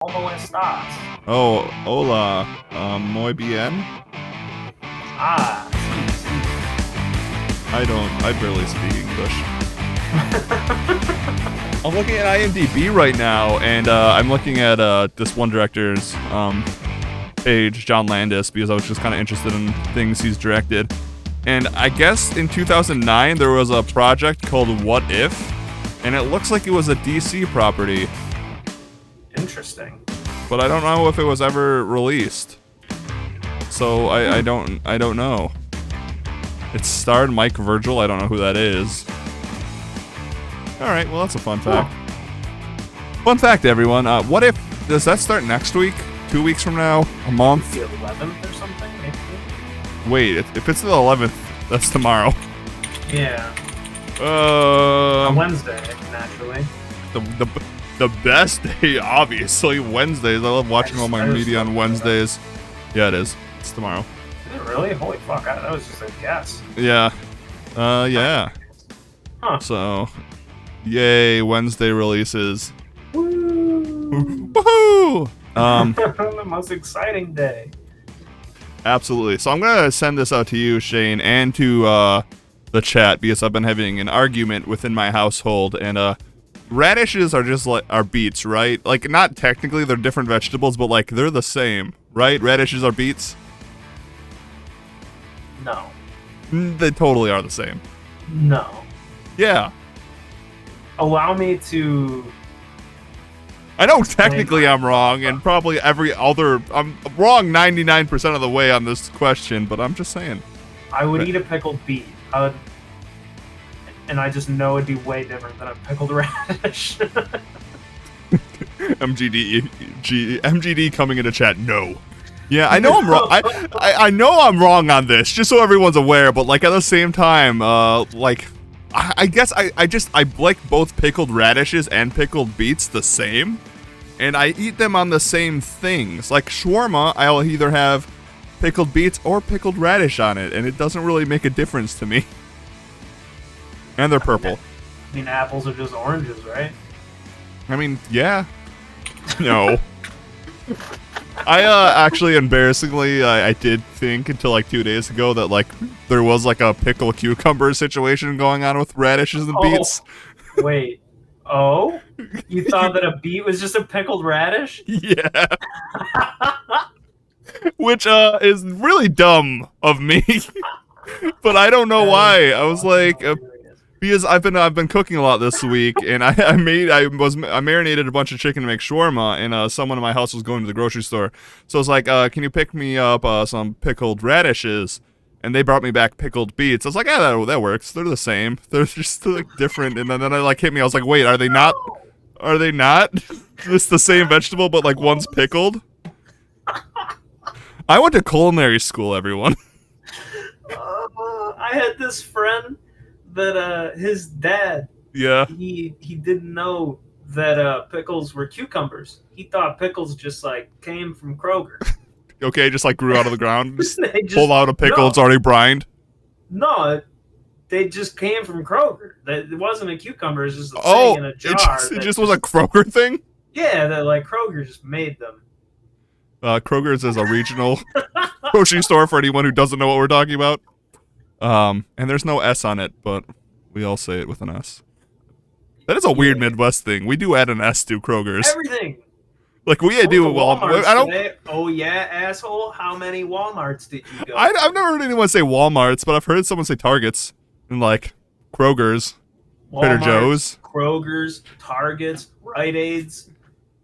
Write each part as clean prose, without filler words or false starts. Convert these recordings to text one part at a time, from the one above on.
¿Cómo estás? Oh, hola, muy bien. Ah, sí, sí. I barely speak English. I'm looking at IMDb right now, and I'm looking at this one director's page, John Landis, because I was just kind of interested in things he's directed. And I guess in 2009 there was a project called What If, and it looks like it was a DC property, Interesting. but I don't know if it was ever released. So I don't know. It starred Mike Virgil. I don't know who that is. All right, well that's a fun fact. Fun fact, everyone. What if does that start next week? 2 weeks from now? A month? The 11th or something, maybe? Wait, if it's the 11th, that's tomorrow. Yeah. On Um, Wednesday, naturally. the best day, obviously, Wednesdays. I love watching all my media on Wednesdays. Yeah, it is. It's tomorrow. Is it really? Holy fuck, that was just a guess. Yeah. Yeah. Huh. So, yay, Wednesday releases. Woo! Woohoo! The most exciting day. Absolutely. So I'm gonna send this out to you, Shane, and to the chat because I've been having an argument within my household, and radishes are just like are beets, right? Like not technically they're different vegetables, but like they're the same, right? Radishes are beets. No. They totally are the same. No. Yeah. Allow me to... I know technically I'm wrong, and probably every other I'm wrong 99% of the way on this question, but I'm just saying. I would eat a pickled beet. And I just know it'd be way different than a pickled radish. MGD coming into chat. No. Yeah, I know I'm wrong. I know I'm wrong on this, just so everyone's aware. But like at the same time, like I guess I like both pickled radishes and pickled beets the same, and I eat them on the same things. Like shawarma, I'll either have pickled beets or pickled radish on it, and it doesn't really make a difference to me. And they're purple. I mean, apples are just oranges, right? I mean, yeah. No. I actually, embarrassingly, I did think until like 2 days ago that like there was like a pickle cucumber situation going on with radishes and beets. Wait. Oh? You thought that a beet was just a pickled radish? Yeah. Which is really dumb of me. But I don't know why. I was like because I've been cooking a lot this week, and I marinated a bunch of chicken to make shawarma, and someone in my house was going to the grocery store, so I was like, can you pick me up some pickled radishes? And they brought me back pickled beets. I was like, yeah, that works. They're the same. They're just like different. And then it like hit me. I was like, wait, are they not? Are they not just the same vegetable, but like one's pickled? I went to culinary school, everyone. I had this friend that his dad, Yeah. he didn't know that pickles were cucumbers. He thought pickles just like came from Kroger. Okay, just like grew out of the ground. Just They just- pull out a pickle. no. It's already brined. No, they just came from Kroger. It wasn't a cucumber. It was just a thing in a jar. It just was a Kroger thing? Yeah, that like Kroger just made them. Kroger's is a regional grocery store for anyone who doesn't know what we're talking about. And there's no S on it, but we all say it with an S. That is a weird Midwest thing. We do add an S to Kroger's. Everything. Like we do it well. I don't. Today. Oh yeah, asshole. How many WalMarts did you go? I've never heard anyone say Walmart's, but I've heard someone say Targets and like Kroger's, Trader Joe's, Kroger's, Targets, Rite Aids.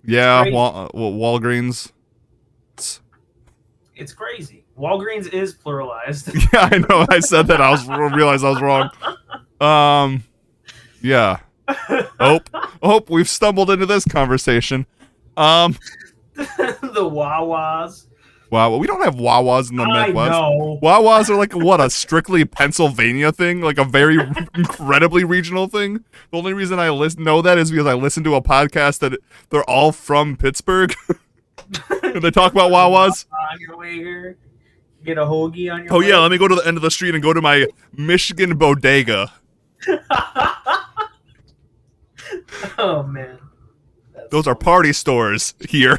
Yeah, Walgreens. It's crazy. Walgreens is pluralized. Yeah, I know. I said that. Realized I was wrong. Yeah. Oh, we've stumbled into this conversation. The Wawas. Wow, well, we don't have Wawas in the Midwest. I know. Wawas are like what, a strictly Pennsylvania thing, like a very incredibly regional thing. The only reason I know that is because I listen to a podcast that they're all from Pittsburgh, and they talk about Wawas. On your way here, get a hoagie on your. Oh way. yeah, let me go to the end of the street and go to my Michigan bodega. Oh man, That's Those are funny. party stores here.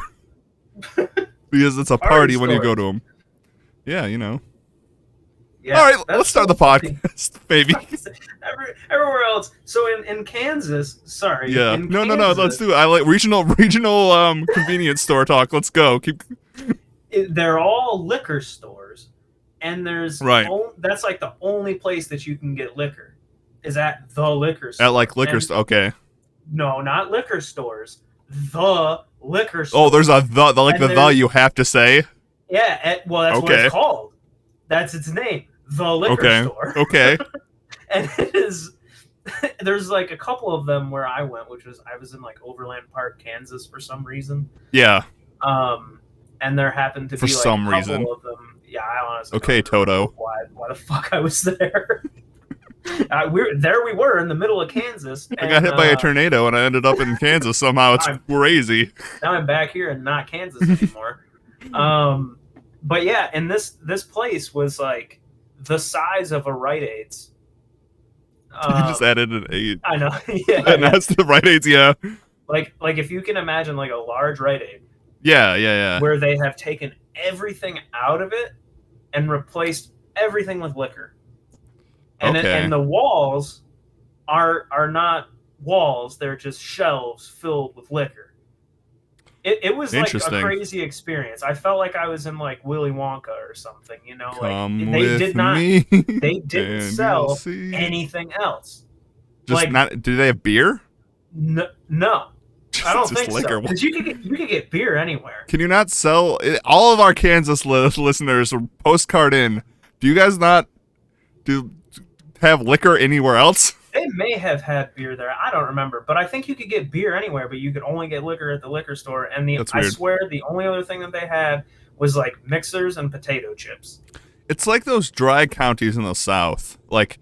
Because it's a party when you go to them. Yeah, you know. Yeah, All right, that's let's start so the funny. podcast, maybe. Everywhere else. So in Kansas, sorry, Yeah. in No. Kansas, Let's do it. I like regional convenience store talk. Let's go. Keep. they're all liquor stores, and Right. that's like the only place that you can get liquor is at the liquor store. At like liquor And store. Okay. no, not liquor stores. The liquor store. Oh, there's the you have to say. Yeah, well, that's what Okay. it's called. That's its name, the liquor Okay. store. Okay. And it is. There's like a couple of them where I went, I was in like Overland Park, Kansas, for some reason. Yeah. And there happened to For be like some a couple reason. of them. Yeah, I honestly. Okay, don't remember Toto. Why the fuck I was there? We were in the middle of Kansas. I got hit by a tornado and I ended up in Kansas somehow. It's crazy. Now I'm back here and not Kansas anymore. But yeah, and this place was like the size of a Rite Aid's. You just added an 8. I know. Yeah. And that's the Rite Aid's, yeah. Like if you can imagine like a large Rite Aid. Yeah. Where they have taken everything out of it and replaced everything with liquor. And and the walls are not walls, they're just shelves filled with liquor. It was like a crazy experience. I felt like I was in like Willy Wonka or something, you know. Come like with me. They didn't sell anything else. Just like, not. Do they have beer? No, I don't think liquor. so. Because you could get beer anywhere. Can you not sell all of our Kansas listeners postcard in? Do you guys not have liquor anywhere else? They may have had beer there. I don't remember, but I think you could get beer anywhere, but you could only get liquor at the liquor store. And I swear the only other thing that they had was like mixers and potato chips. It's like those dry counties in the South. Like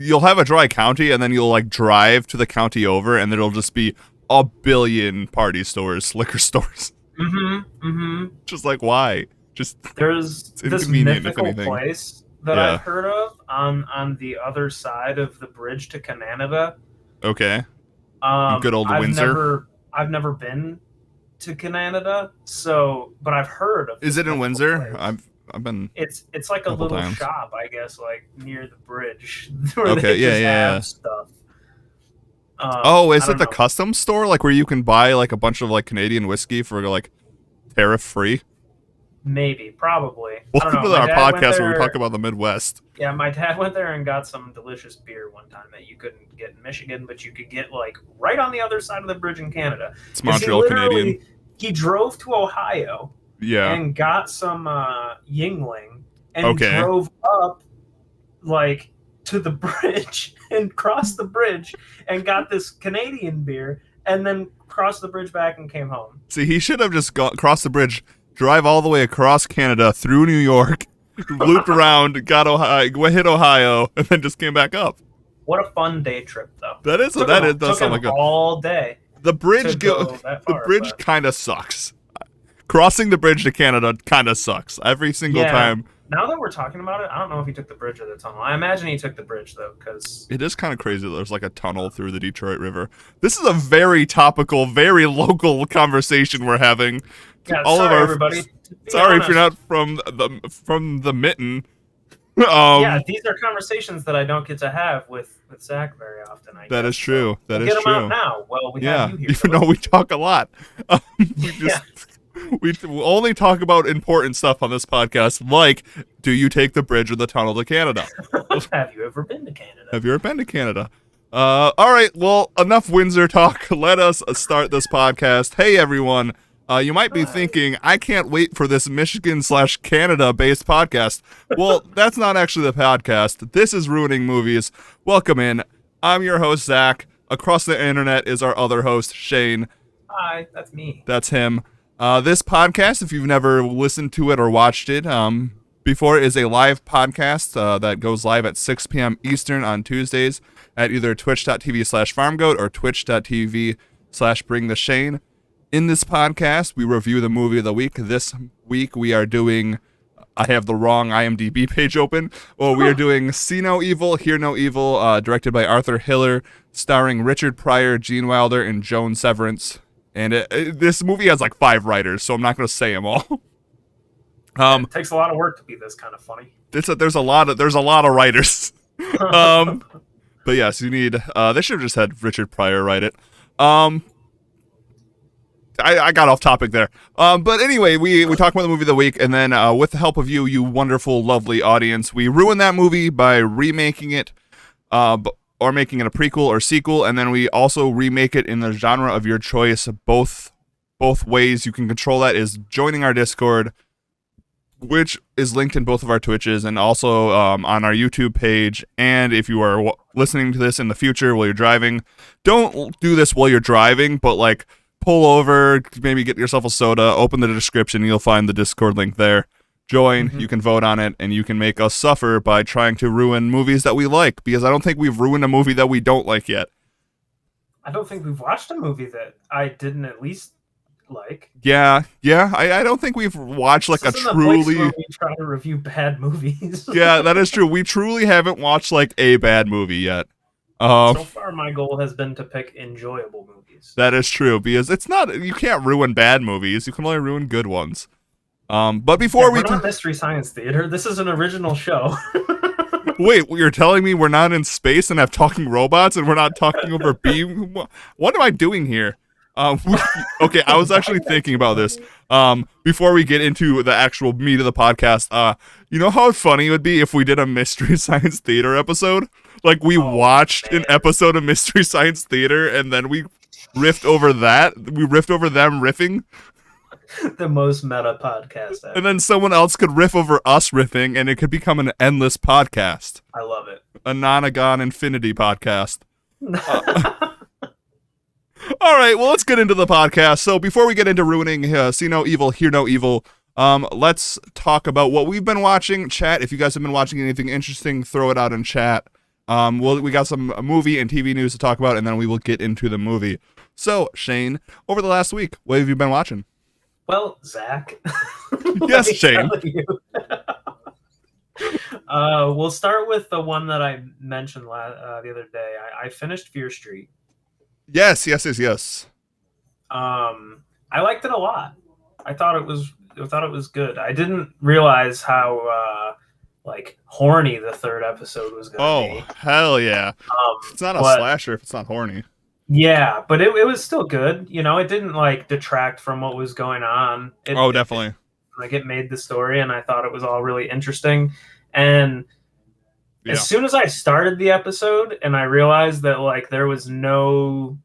you'll have a dry county and then you'll like drive to the county over and there'll just be a billion party stores, liquor stores. Just like why? Just there's this mythical place that I've heard of on the other side of the bridge to Canada. Okay. Good old Windsor. I've never been to Canada, but I've heard of. Is it in Windsor? I've been. It's like a little times. shop, I guess, like near the bridge. Okay. Yeah. Stuff. Is it the customs store, like where you can buy like a bunch of like Canadian whiskey for like tariff free? Maybe, probably. Welcome to our podcast where we talk about the Midwest. Yeah, my dad went there and got some delicious beer one time that you couldn't get in Michigan, but you could get like right on the other side of the bridge in Canada. It's Montreal Canadian. He drove to Ohio. Yeah. And got some Yingling and drove up like to the bridge and crossed the bridge and got this Canadian beer and then crossed the bridge back and came home. See, he should have just crossed the bridge, drive all the way across Canada through New York, looped around, got Ohio, hit Ohio, and then just came back up. What a fun day trip, though. Does sound like all day. The bridge kind of sucks. Crossing the bridge to Canada kind of sucks every single time. Now that we're talking about it, I don't know if he took the bridge or the tunnel. I imagine he took the bridge, though, because... It is kind of crazy that there's like a tunnel through the Detroit River. This is a very topical, very local conversation we're having. Yeah, sorry, everybody. Sorry if you're not from the mitten. Yeah, these are conversations that I don't get to have with Zach very often. That is true. That is true. Get true. them out now. Well, we have you here. Even though we talk a lot. We only talk about important stuff on this podcast, like, do you take the bridge or the tunnel to Canada? Have you ever been to Canada? Have you ever been to Canada? All right, well, enough Windsor talk. Let us start this podcast. Hey, everyone. You might be thinking, I can't wait for this Michigan/Canada-based podcast. Well, that's not actually the podcast. This is Ruining Movies. Welcome in. I'm your host, Zach. Across the internet is our other host, Shayne. Hi, that's me. That's him. This podcast, if you've never listened to it or watched it before, is a live podcast that goes live at 6 p.m. Eastern on Tuesdays at either twitch.tv/farmgoat or twitch.tv/bringtheshane. In this podcast, we review the movie of the week. This week, we are doing... I have the wrong IMDb page open. Well, we are doing See No Evil, Hear No Evil, directed by Arthur Hiller, starring Richard Pryor, Gene Wilder, and Joan Severance. And this movie has like 5 writers, so I'm not going to say them all. It takes a lot of work to be this kind of funny. There's a lot of writers. But yes, you need. They should have just had Richard Pryor write it. I got off topic there. But anyway, we talk about the movie of the week, and then with the help of you wonderful, lovely audience, we ruin that movie by remaking it, or making it a prequel or sequel, and then we also remake it in the genre of your choice. Both ways you can control that is joining our Discord, which is linked in both of our Twitches, and also on our YouTube page. And if you are listening to this in the future while you're driving, don't do this while you're driving, but like pull over, maybe get yourself a soda, open the description, you'll find the Discord link there. Join, you can vote on it, and you can make us suffer by trying to ruin movies that we like, because I don't think we've ruined a movie that we don't like yet. I don't think we've watched a movie that I didn't at least like. Yeah, I don't think we've watched like a truly... We try to review bad movies. Yeah, that is true. We truly haven't watched like a bad movie yet. So far, my goal has been to pick enjoyable movies. That is true, because it's not... You can't ruin bad movies. You can only ruin good ones. But before we're not Mystery Science Theater. This is an original show. Wait, you're telling me we're not in space and have talking robots and we're not talking over beam? What am I doing here? Okay, I was actually thinking about this. Before we get into the actual meat of the podcast, you know how funny it would be if we did a Mystery Science Theater episode? Like we watched an episode of Mystery Science Theater and then we riffed over that. We riffed over them riffing. The most meta podcast ever. And then someone else could riff over us riffing, and it could become an endless podcast. I love it. A Nonagon Infinity podcast. All right, well, let's get into the podcast. So before we get into ruining See No Evil, Hear No Evil, let's talk about what we've been watching. Chat, if you guys have been watching anything interesting, throw it out in chat. We got some movie and TV news to talk about, and then we will get into the movie. So, Shane, over the last week, what have you been watching? Well, Zach. Yes, Shane. We'll start with the one that I mentioned the other day. I finished Fear Street. Yes. I liked it a lot. I thought it was good. I didn't realize how horny the third episode was going to be. Oh, hell yeah. It's not a slasher if it's not horny. Yeah, but it was still good. You know, it didn't detract from what was going on. Definitely. It made the story, and I thought it was all really interesting. And as soon as I started the episode and I realized that there was no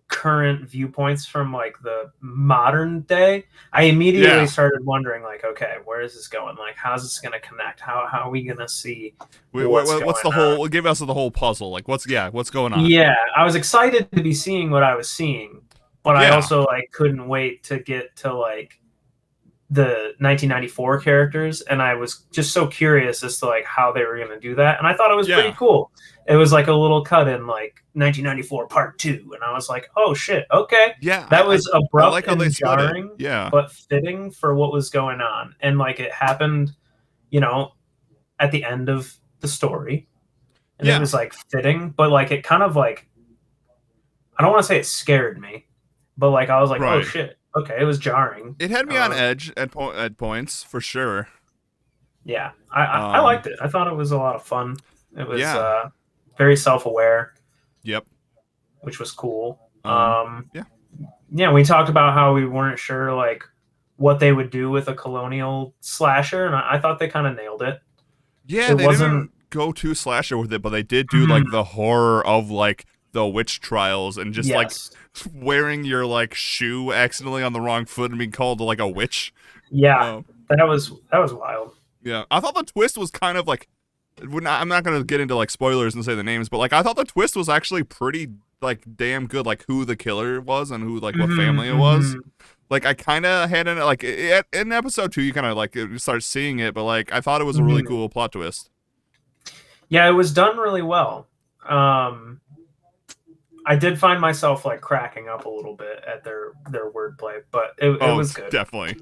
current viewpoints from the modern day, I immediately started wondering okay, where is this going? How's this going to connect? How are we going to see what's the whole on? Give us the whole puzzle. What's going on? Yeah, I was excited to be seeing what I was seeing, but I also couldn't wait to get to the 1994 characters, and I was just so curious as to how they were going to do that, and I thought it was pretty cool. It was a little cut in 1994 part 2, and I was like, oh shit, okay. Yeah, that was abrupt and jarring, but fitting for what was going on. And it happened, at the end of the story, and it was fitting, but it kind of I don't want to say it scared me, but I was oh shit, okay, it was jarring. It had me on edge at points for sure. Yeah, I liked it. I thought it was a lot of fun. It was very self-aware. Yep. Which was cool. We talked about how we weren't sure what they would do with a colonial slasher, and I thought they kind of nailed it. Yeah, they didn't go too slasher with it, but they did do the horror of the witch trials and just wearing your shoe accidentally on the wrong foot and being called a witch. Yeah, that was wild. Yeah, I thought the twist was kind of I'm not gonna get into spoilers and say the names, but I thought the twist was actually pretty damn good, who the killer was and who what family it was. I kind of had in episode 2 you kind of start seeing it, but I thought it was a really cool plot twist. Yeah, it was done really well. I did find myself cracking up a little bit at their wordplay, but it was good. Definitely.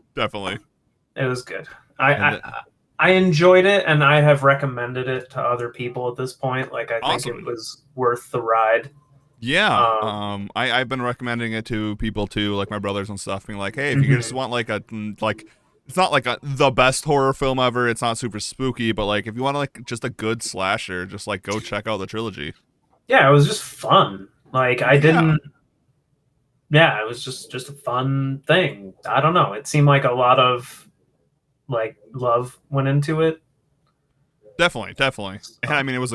It was good. I enjoyed it, and I have recommended it to other people at this point. I think it was worth the ride. Yeah. I've been recommending it to people too, like my brothers and stuff, being like, hey, if you just want like it's not like the best horror film ever. It's not super spooky, but like if you want like just a good slasher, just like go check out the trilogy. Yeah, it was just fun. Like I Yeah. didn't. Yeah, it was just a fun thing. I don't know. It seemed like a lot of like love went into it. Definitely, definitely. And I So, mean, it was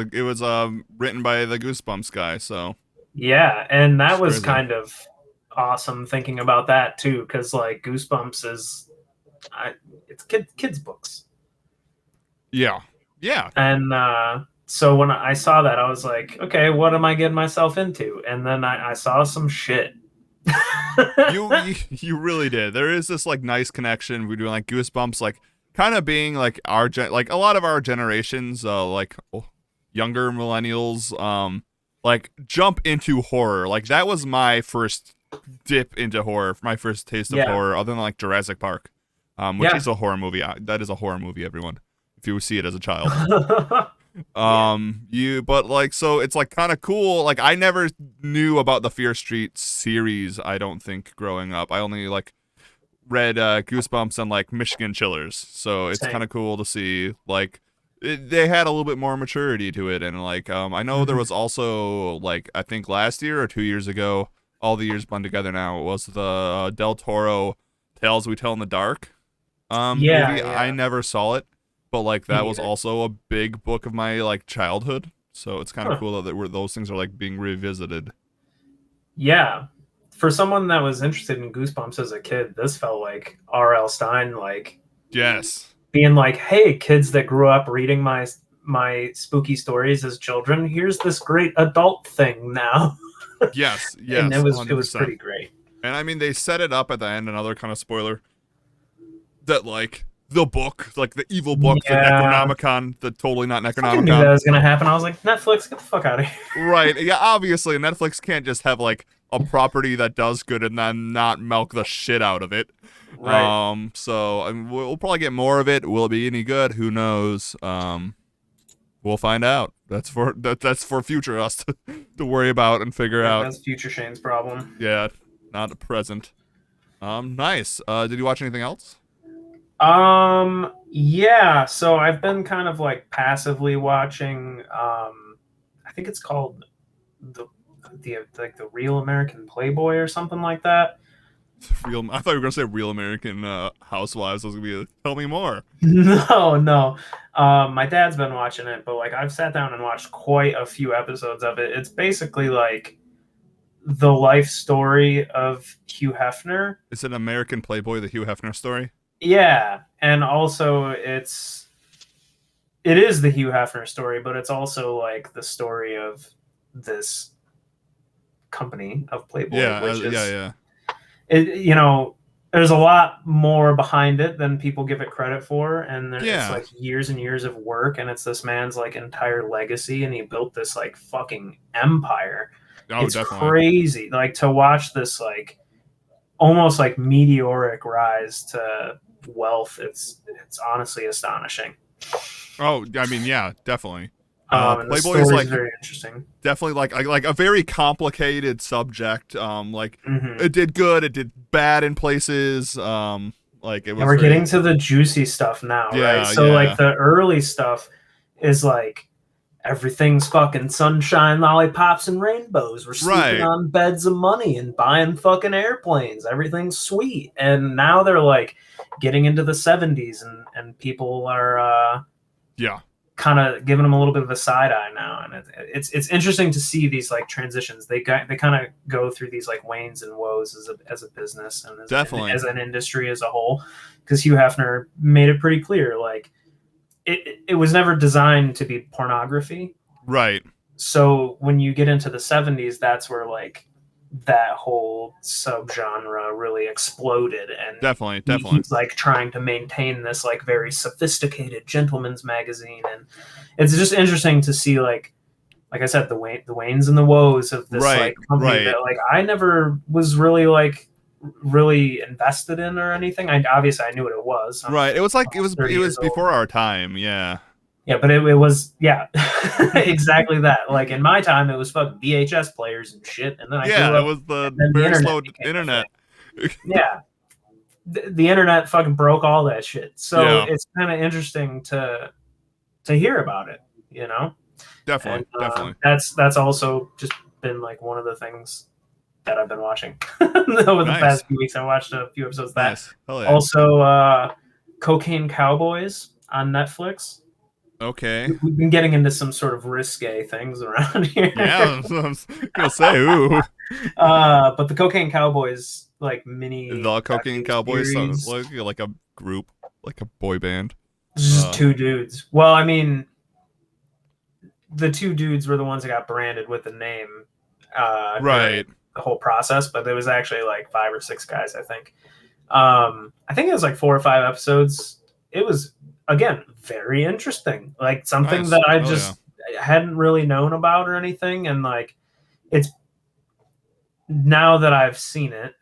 written by the Goosebumps guy, so yeah, and that it's was crazy. kind of awesome thinking about that too, because like Goosebumps is, it's kids books, Yeah, yeah. and so when I saw that, I was like, okay, what am I getting myself into? And then I saw some shit. You really did. There is this like nice connection between like Goosebumps, like kind of being like like a lot of our generations, younger millennials, like jump into horror. Like that was my first dip into horror, my first taste of Yeah, horror, other than like Jurassic Park, which yeah. is a horror movie. That is a horror movie, everyone. If you see it as a child. Yeah. You but like so it's like kind of cool. Like I never knew about the Fear Street series, I don't think, growing up. I only like read Goosebumps and like Michigan Chillers. So it's kind Same. of cool to see like they had a little bit more maturity to it. And like I know there was also like I think last year or 2 years ago, all the years blend together now, it was the Del Toro Tales We Tell in the Dark Yeah, movie. I yeah. never saw it, but like Me that was neither. also a big book of my like childhood. So it's kind of Huh. cool that those things are like being revisited. Yeah. For someone that was interested in Goosebumps as a kid, this felt like R.L. Stine, like Yes. being like, "Hey, kids that grew up reading my spooky stories as children, here's this great adult thing now." Yes. And Yes. it was 100%. pretty great. And I mean, they set it up at the end. Another kind of spoiler that like the book, like the evil book, the Yeah, Necronomicon, the totally not I fucking knew that Necronomicon. was gonna happen. I was like, Netflix, get the fuck out of here. Right. Yeah. Obviously, Netflix can't just have like a property that does good and then not milk the shit out of it. Right. So I mean, we'll probably get more of it. Will it be any good? Who knows? We'll find out. That's for future us to worry about and figure Yeah, out. that's future Shane's problem. Yeah, not present. Nice. Did you watch anything else? Yeah, so I've been kind of like passively watching I think it's called the the Real American Playboy or something like that. Real. I thought you were gonna say Real American Housewives. I was gonna be like, tell me more. No, no. My dad's been watching it, but like I've sat down and watched quite a few episodes of it. It's basically like the life story of Hugh Hefner. It's an American Playboy, the Hugh Hefner story. Yeah, and also it is the Hugh Hefner story, but it's also like the story of this company of Playboy, Yeah, which yeah, is yeah. there's a lot more behind it than people give it credit for, and it's Yeah. like years and years of work, and it's this man's like entire legacy, and he built this like fucking empire. Oh, It's definitely. crazy, like to watch this like almost like meteoric rise to wealth. It's honestly astonishing. Oh, I mean, yeah, definitely. And the Playboy is story is like very interesting. definitely like a very complicated subject. Like Mm-hmm. it did good, it did bad in places. Like it And was we're very getting to the juicy stuff now, right? yeah, So like yeah. the early stuff is like everything's fucking sunshine, lollipops, and rainbows. We're sleeping Right. on beds of money and buying fucking airplanes. Everything's sweet. And now they're like getting into the 70s, and people are Yeah. kind of giving them a little bit of a side eye now, and it's interesting to see these like transitions. They kind of go through these like wanes and woes as a business and Definitely. as an industry as a whole. Because Hugh Hefner made it pretty clear, like it was never designed to be pornography. Right. So when you get into the 70s, that's where like that whole subgenre really exploded, and Definitely. Definitely. he's like trying to maintain this like very sophisticated gentleman's magazine, and it's just interesting to see like I said, the wanes and the woes of this Right. like company Right. that like I never was really like really invested in or anything. I obviously I knew what it was. I'm Right. It was like almost 30 it was years old. before our time. Yeah. Yeah, but it was exactly that. Like in my time, it was fucking VHS players and shit, and then I grew it up, was the and then the very internet slow became a internet. thing. Yeah, the internet fucking broke all that shit. So Yeah, it's kind of interesting to hear about it, you know. And definitely. that's also just been like one of the things that I've been watching over the Nice, past few weeks. I watched a few episodes of that. nice. Hell yeah. Also, Cocaine Cowboys on Netflix. Okay. We've been getting into some sort of risque things around here. Yeah, I was gonna say, ooh. But the Cocaine Cowboys like mini The Cocaine Cowboys sound series. like a group, like a boy band. It's just two dudes. Well, I mean, the two dudes were the ones that got branded with the name Right. the whole process, but there was actually like 5 or 6 guys, I think. I think it was like 4 or 5 episodes. It was, again, very interesting. Like something Nice. that I Hell just hadn't really known about or anything. And like, it's now that I've seen it,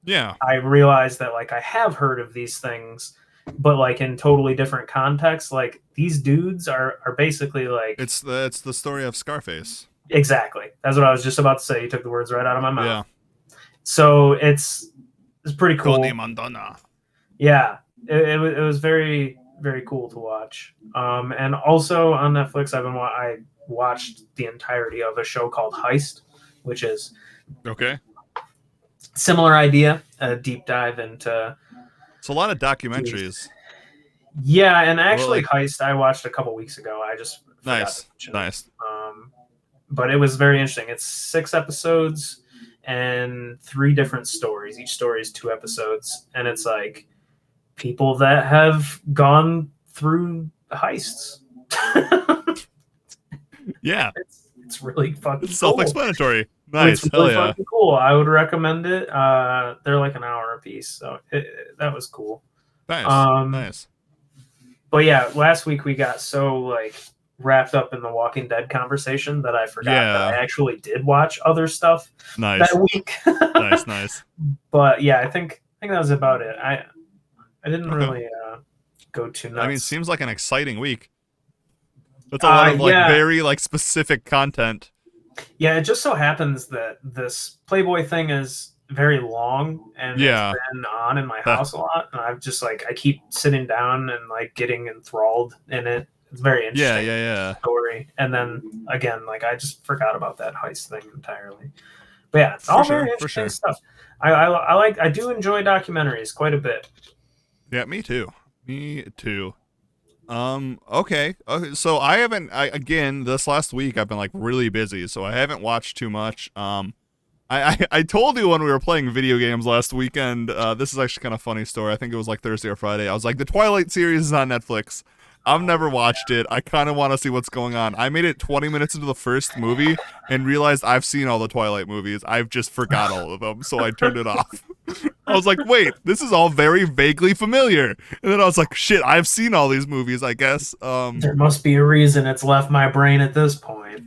yeah. I realize that like I have heard of these things, but like in totally different contexts. Like these dudes are basically like It's the story of Scarface. exactly. That's what I was just about to say. You took the words right out of my mouth. Yeah. So it's pretty cool. Tony Montana. Yeah, it was very very cool to watch. And also on Netflix, I watched the entirety of a show called Heist, which is okay. Similar idea, a deep dive into. It's a lot of documentaries. Yeah, and actually, Heist I watched a couple weeks ago. I just nice. But it was very interesting. It's 6 episodes and 3 different stories. Each story is 2 episodes, and it's like people that have gone through heists. Yeah, it's really fucking cool. Self-explanatory. Nice. It's really fucking cool. I would recommend it. They're like an hour a piece, so that was cool. Nice. But yeah, last week we got so like wrapped up in the Walking Dead conversation that I forgot that I actually did watch other stuff that week. Nice. But yeah, I think that was about it. I didn't really go too nuts. I mean, it seems like an exciting week. That's a lot of like very like specific content. Yeah, it just so happens that this Playboy thing is very long and it's been on in my house a lot, and I've just like I keep sitting down and like getting enthralled in it. It's very interesting story. And then again, like I just forgot about that heist thing entirely. But yeah, it's all very interesting stuff. I do enjoy documentaries quite a bit. Yeah, me too. Okay. So I haven't. Again, this last week I've been like really busy, so I haven't watched too much. I told you when we were playing video games last weekend. This is actually kind of a funny story. I think it was like Thursday or Friday. I was like, the Twilight series is on Netflix. I've never watched it. I kind of want to see what's going on. I made it 20 minutes into the first movie and realized I've seen all the Twilight movies. I've just forgot all of them, so I turned it off. I was like, wait, this is all very vaguely familiar. And then I was like, shit, I've seen all these movies, I guess. There must be a reason it's left my brain at this point.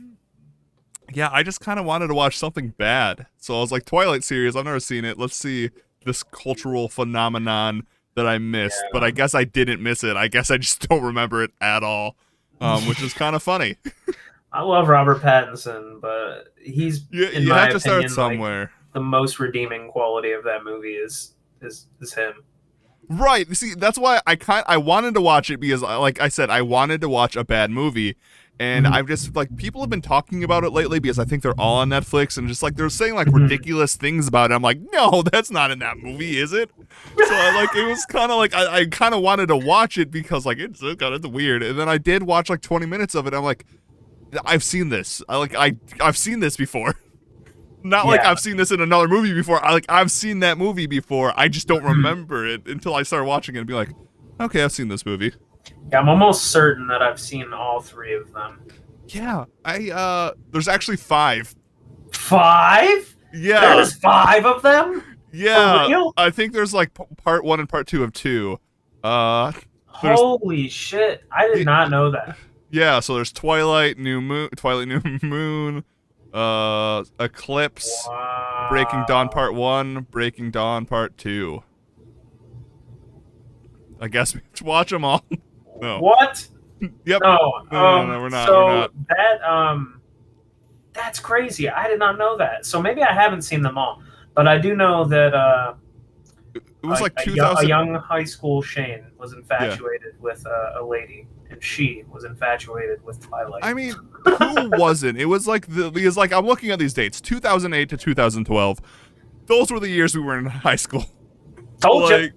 Yeah, I just kind of wanted to watch something bad. So I was like, Twilight series, I've never seen it. Let's see this cultural phenomenon that I missed. But I guess I didn't miss it. I guess I just don't remember it at all, which is kind of funny. I love Robert Pattinson, but he's in my opinion, start somewhere. Like, the most redeeming quality of that movie is him. Right. See, that's why I wanted to watch it because, like I said, I wanted to watch a bad movie. And I've just, like, people have been talking about it lately because I think they're all on Netflix and just, like, they're saying, like, ridiculous things about it. I'm like, no, that's not in that movie, is it? So, it was kind of like, I kind of wanted to watch it because, like, it's weird. And then I did watch, like, 20 minutes of it. I'm like, I've seen this. I've seen this before. Not like I've seen this in another movie before. I've seen that movie before. I just don't remember it until I started watching it and be like, okay, I've seen this movie. Yeah, I'm almost certain that I've seen all 3 of them. Yeah, there's actually 5. 5? Yeah. There's 5 of them? Yeah. I think there's like part 1 and part 2 of 2. Holy shit. I did not know that. Yeah, so there's Twilight New Moon, Eclipse, Breaking Dawn Part 1, Breaking Dawn Part 2. I guess we have to watch them all. No. What? Yep. No, we're not. so We're not. that's crazy. I did not know that. So maybe I haven't seen them all, but I do know that It was like a 2000. young high school Shane was infatuated with a lady, and she was infatuated with Twilight. I mean, who wasn't? It was like because like I'm looking at these dates, 2008 to 2012. Those were the years we were in high school. Told you.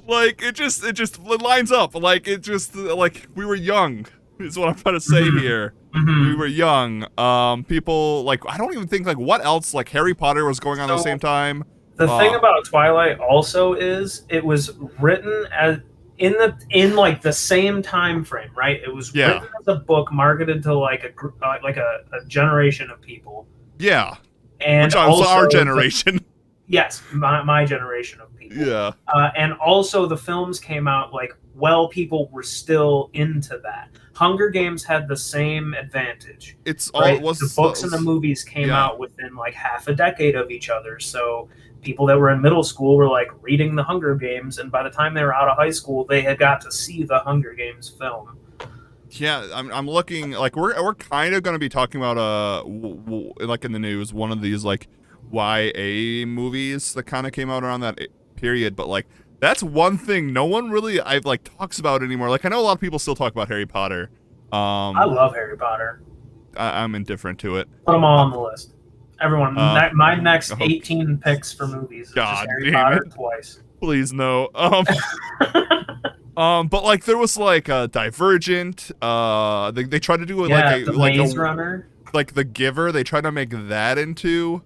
Like it just lines up. Like it just like we were young. Is what I'm trying to say here. We were young. People like I don't even think like what else like Harry Potter was going on at the same time. The thing about Twilight also is it was written as in like the same time frame, right? It was written as a book marketed to like a generation of people. Yeah, and which was our generation. Yes, my generation of people. Yeah, and also the films came out like people were still into that. Hunger Games had the same advantage. It's right? It was the books and the movies came out within like half a decade of each other, so people that were in middle school were like reading the Hunger Games, and by the time they were out of high school, they had got to see the Hunger Games film. Yeah, I'm looking like we're kind of going to be talking about like in the news one of these like YA movies that kind of came out around that period, but like that's one thing no one really talks about anymore. Like I know a lot of people still talk about Harry Potter. I love Harry Potter. I'm indifferent to it. Put them all on the list. Everyone, my next 18 picks for movies. God just Harry damn Potter it. Twice. Please no. But like there was like Divergent. They tried to do like the Maze Runner. Like The Giver. They tried to make that into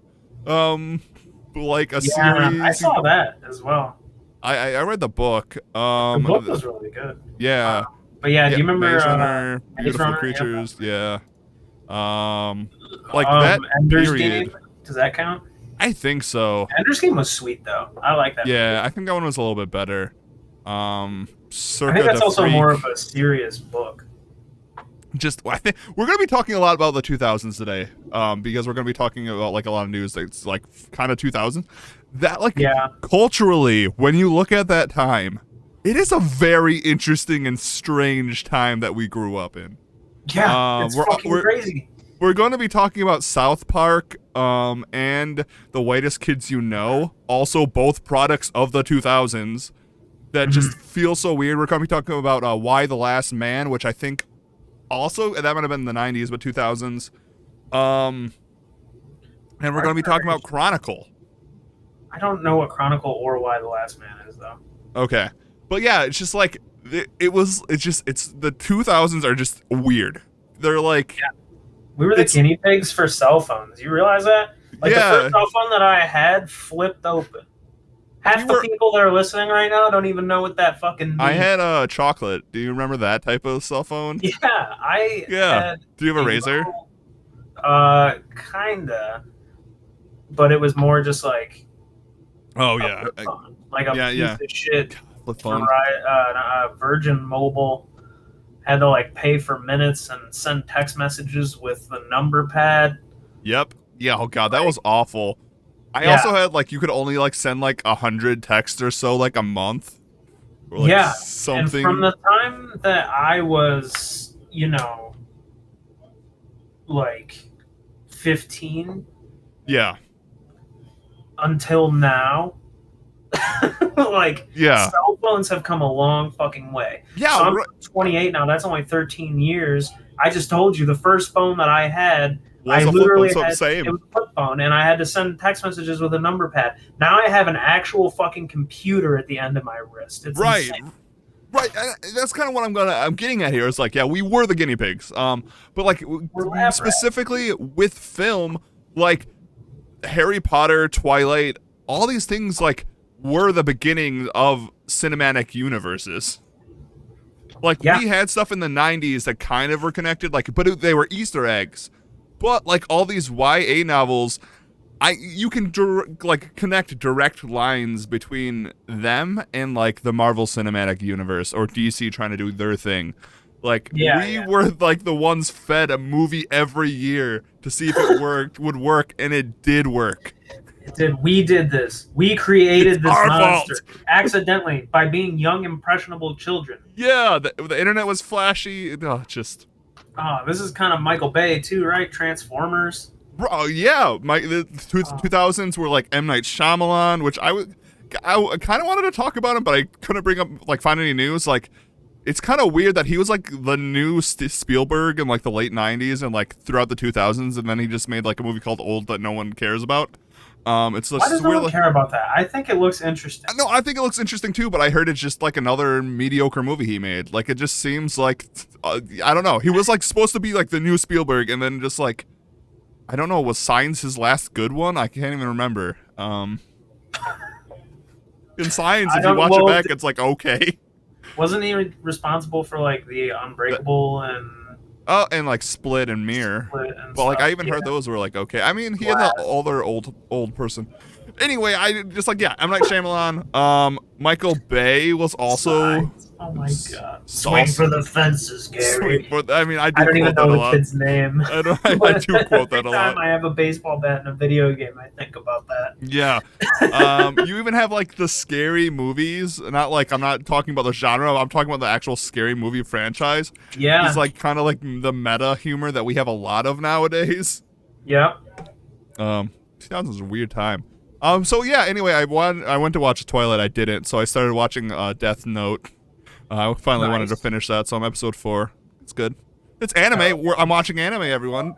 like a series. I saw that as well. I read the book. The book was really good. Yeah. But yeah, do you remember Maze Runner, Maze Beautiful Runner? Creatures? Yeah. Like that Ender's period. Game. Does that count? I think so. Ender's Game was sweet though. I like that. Yeah, movie. I think that one was a little bit better. Circa I think that's the also Freak. more of a serious book. I think we're going to be talking a lot about the 2000s today, because we're going to be talking about like a lot of news that's like kind of 2000s. That like culturally, when you look at that time, it is a very interesting and strange time that we grew up in. Yeah, it's fucking crazy. We're going to be talking about South Park and The Whitest Kids You Know, also both products of the 2000s that just feel so weird. We're going to be talking about Why the Last Man, which I think also, that might have been in the 90s, but 2000s. And we're going to be talking about Chronicle. I don't know what Chronicle or Why the Last Man is, though. Okay. But yeah, it's just like, the 2000s are just weird. They're like... Yeah. We were the guinea pigs for cell phones. You realize that? Like the first cell phone that I had flipped open. Half the people that are listening right now don't even know what that fucking means. I had chocolate. Do you remember that type of cell phone? Yeah, had Do you have a Razor? Kinda. But it was more just like a piece of shit. Flip phone. Virgin Mobile had to like pay for minutes and send text messages with the number pad. Yep. Yeah, oh god, that was awful. I also had like you could only like send like 100 texts or so like a month. Or, like, something. And from the time that I was, like 15, until now, cell phones have come a long fucking way. Yeah, so I'm 28 now. That's only 13 years. I just told you the first phone that I had. I literally had it was a flip phone, and I had to send text messages with a number pad. Now I have an actual fucking computer at the end of my wrist. It's insane. Right. That's kind of what I'm getting at here. It's like, yeah, we were the guinea pigs. But like specifically with film, like Harry Potter, Twilight, all these things like were the beginning of cinematic universes. Like we had stuff in the 90s that kind of were connected, but they were Easter eggs. But like all these YA novels, you can connect direct lines between them and like the Marvel Cinematic Universe or DC trying to do their thing. Like we were like the ones fed a movie every year to see if it would work, and it did work. We did this. We created this monster fault. accidentally by being young, impressionable children. Yeah, the internet was flashy. Oh, just. Oh, this is kind of Michael Bay too, right? Transformers. Bro, yeah, the 2000s were like M. Night Shyamalan, which I kind of wanted to talk about him, but I couldn't find any news. Like, it's kind of weird that he was like the new Spielberg in like the late 90s and like throughout the 2000s, and then he just made like a movie called Old that no one cares about. It's just Why does no one care about that? I think it looks interesting. No, I think it looks interesting too, but I heard it's just like another mediocre movie he made. Like, it just seems like I don't know. He was like supposed to be like the new Spielberg, and then just like, I don't know, was Signs his last good one? I can't even remember. In Signs, if you watch it back, it's like okay. Wasn't he responsible for like the Unbreakable and like Split and Mirror? But like, I even heard those were like okay. I mean, he had the older old person. Anyway, I just like M. Night Shyamalan. Michael Bay was also. Oh my god! Swing for the fences, Gary. I don't even know the kid's name. I do quote that a lot. Every time I have a baseball bat in a video game, I think about that. Yeah. You even have like the scary movies. Not like, I'm not talking about the genre. I'm talking about the actual scary movie franchise. Yeah. It's like kind of like the meta humor that we have a lot of nowadays. Yep. 2000 was a weird time. So yeah. Anyway, I went to watch Twilight. I didn't. So I started watching Death Note. I finally wanted to finish that, so I'm episode 4. It's good. It's anime. I'm watching anime, everyone.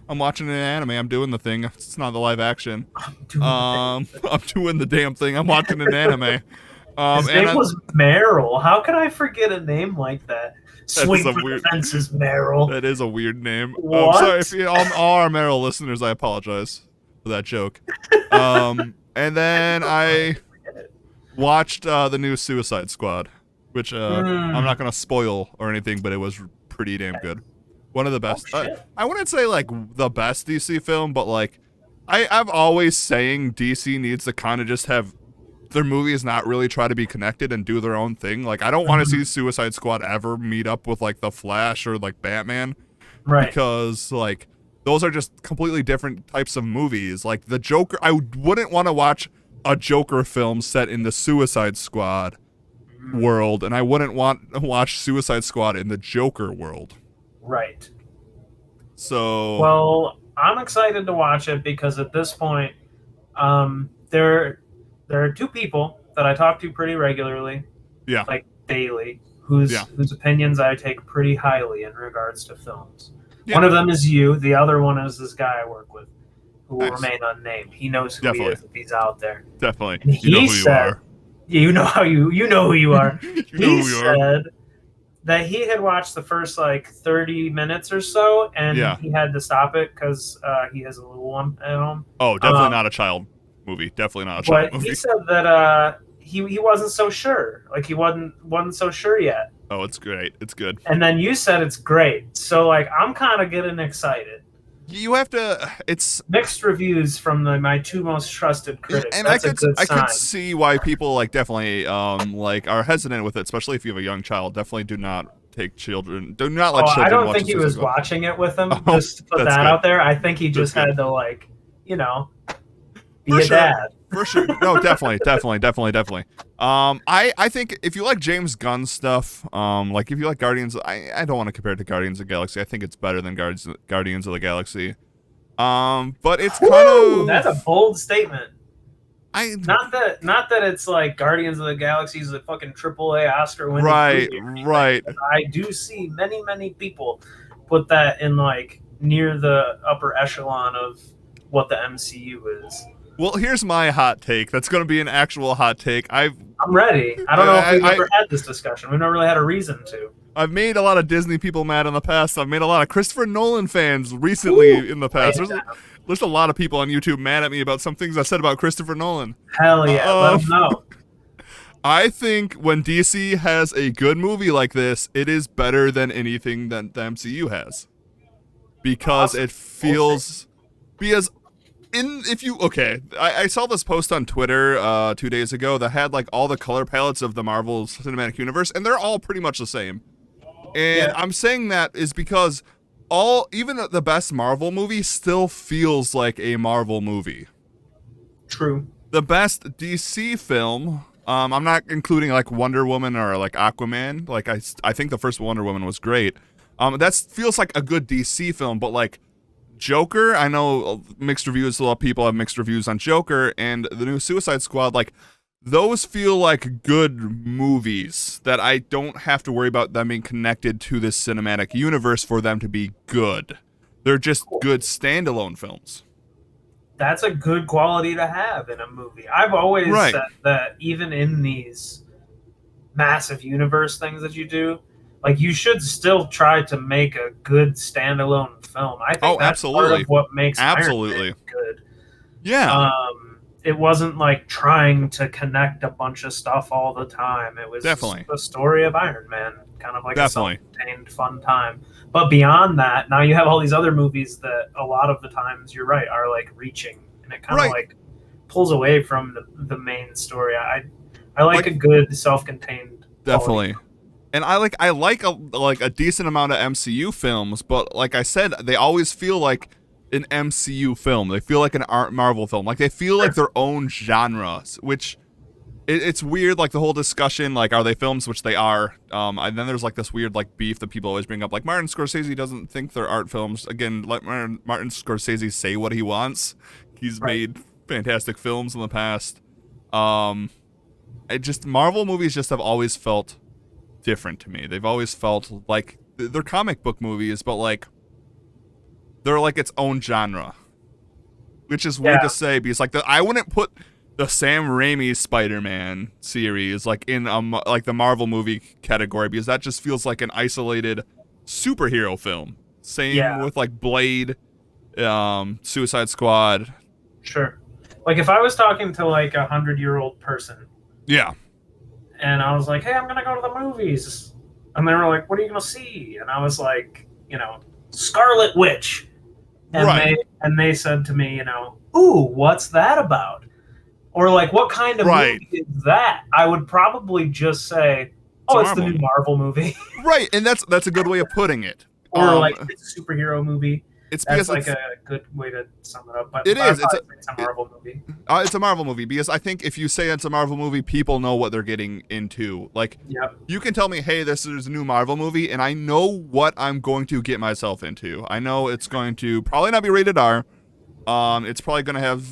I'm watching an anime. I'm doing the thing. It's not the live action. I'm doing the damn thing. I'm watching an anime. His name was Meryl. How could I forget a name like that? Swing for the fences, Meryl. That is a weird name. What? I'm sorry, if all our Meryl listeners, I apologize for that joke. And then I watched the new Suicide Squad. Which I'm not going to spoil or anything, but it was pretty damn good. One of the best. I wouldn't say like the best DC film, but like I'm always saying DC needs to kind of just have their movies not really try to be connected and do their own thing. Like, I don't want to see Suicide Squad ever meet up with like the Flash or like Batman. Right. Because like those are just completely different types of movies. Like the Joker, I wouldn't want to watch a Joker film set in the Suicide Squad world, and I wouldn't want to watch Suicide Squad in the Joker world. Right. So. Well, I'm excited to watch it because at this point, there are two people that I talk to pretty regularly. Yeah. Like daily, whose opinions I take pretty highly in regards to films. Yeah. One of them is you. The other one is this guy I work with, who will remain unnamed. He knows who he is if he's out there. Definitely. And he said, you know who you are. He said that he had watched the first like 30 minutes or so, and he had to stop it because he has a little one at home. Oh, definitely not a child movie. Definitely not a child movie. But he said that he wasn't so sure. Like, he wasn't so sure yet. Oh, it's great. It's good. And then you said it's great. So like, I'm kind of getting excited. You have to. It's mixed reviews from my two most trusted critics. And that's I could see why people like definitely like are hesitant with it, especially if you have a young child. Definitely do not take children. Do not let children. I don't watch think he was watching it with him. Just to put that good. Out there. I think he just had to like, be a dad. For sure. No, definitely. I think if you like James Gunn stuff, like if you like Guardians, I don't want to compare it to Guardians of the Galaxy. I think it's better than Guardians of the Galaxy. But it's kind of. That's a bold statement. Not that it's like Guardians of the Galaxy is a fucking AAA Oscar winning movie. Right. I do see many people put that in like near the upper echelon of what the MCU is. Well, here's my hot take. That's going to be an actual hot take. I'm ready. I don't know if we've ever had this discussion. We've never really had a reason to. I've made a lot of Disney people mad in the past. I've made a lot of Christopher Nolan fans recently in the past. There's a lot of people on YouTube mad at me about some things I said about Christopher Nolan. Hell yeah, let them know. I think when DC has a good movie like this, it is better than anything that the MCU has. Because it feels... Because... I saw this post on Twitter 2 days ago that had like all the color palettes of the Marvel Cinematic Universe, and they're all pretty much the same. And I'm saying that is because even the best Marvel movie still feels like a Marvel movie. True. The best DC film, I'm not including like Wonder Woman or like Aquaman. Like I think the first Wonder Woman was great. That feels like a good DC film, but like Joker, I know mixed reviews. A lot of people have mixed reviews on Joker and the new Suicide Squad. Like those feel like good movies that I don't have to worry about them being connected to this cinematic universe for them to be good. They're just good standalone films. That's a good quality to have in a movie. I've always said that even in these massive universe things that you do, like you should still try to make a good standalone film. I think that's part of what makes Iron Man good. Yeah. It wasn't like trying to connect a bunch of stuff all the time. It was definitely the story of Iron Man, kind of like a self-contained fun time. But beyond that, now you have all these other movies that a lot of the times, you're right, are like reaching, and it kind of like pulls away from the main story. I like a good self-contained. Definitely. Quality. And I like a decent amount of MCU films, but like I said, they always feel like an MCU film. They feel like an Marvel film. Like they feel like their own genres, which it's weird. Like the whole discussion, like are they films? Which they are. And then there's like this weird like beef that people always bring up. Like Martin Scorsese doesn't think they're art films. Again, let Martin Scorsese say what he wants. He's made fantastic films in the past. Marvel movies just have always felt different to me. They've always felt like they're comic book movies, but like they're like its own genre, which is weird to say because like I wouldn't put the Sam Raimi Spider-Man series like in like the Marvel movie category because that just feels like an isolated superhero film. Same with like Blade, Suicide Squad. Sure. Like if I was talking to like 100-year-old person. Yeah. And I was like, hey, I'm going to go to the movies. And they were like, what are you going to see? And I was like, Scarlet Witch. And they said to me, ooh, what's that about? Or like, what kind of movie is that? I would probably just say, it's the new Marvel movie. Right, and that's a good way of putting it. Or like, it's a superhero movie. It's because that's like a good way to sum it up. But it is. It's a Marvel movie. It's a Marvel movie because I think if you say it's a Marvel movie, people know what they're getting into. Like, you can tell me, hey, this is a new Marvel movie, and I know what I'm going to get myself into. I know it's going to probably not be rated R. It's probably going to have.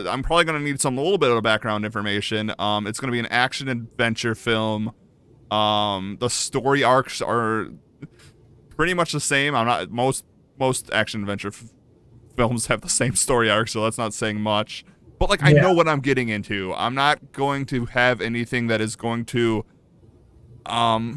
I'm probably going to need a little bit of background information. It's going to be an action adventure film. The story arcs are pretty much the same. I'm not most action adventure films have the same story arc, so that's not saying much. But like I know what I'm getting into. I'm not going to have anything that is going to how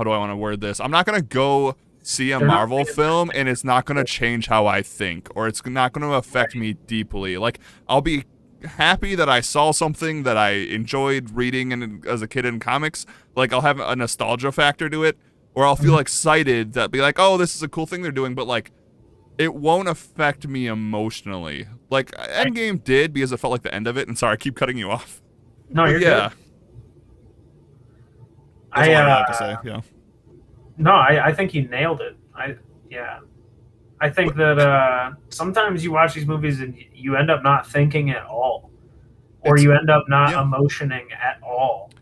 do I want to word this? I'm not going to go see a Marvel film and it's not going to change how I think or it's not going to affect me deeply. Like I'll be happy that I saw something that I enjoyed reading as a kid in comics. Like I'll have a nostalgia factor to it, or I'll feel excited that be like, oh, this is a cool thing they're doing, but like it won't affect me emotionally. Like Endgame did because it felt like the end of it. And sorry, I keep cutting you off. No, you're good. That's all I have to say. Yeah. No, I think you nailed it. I think that sometimes you watch these movies and you end up not thinking at all, or you end up not emotioning at all.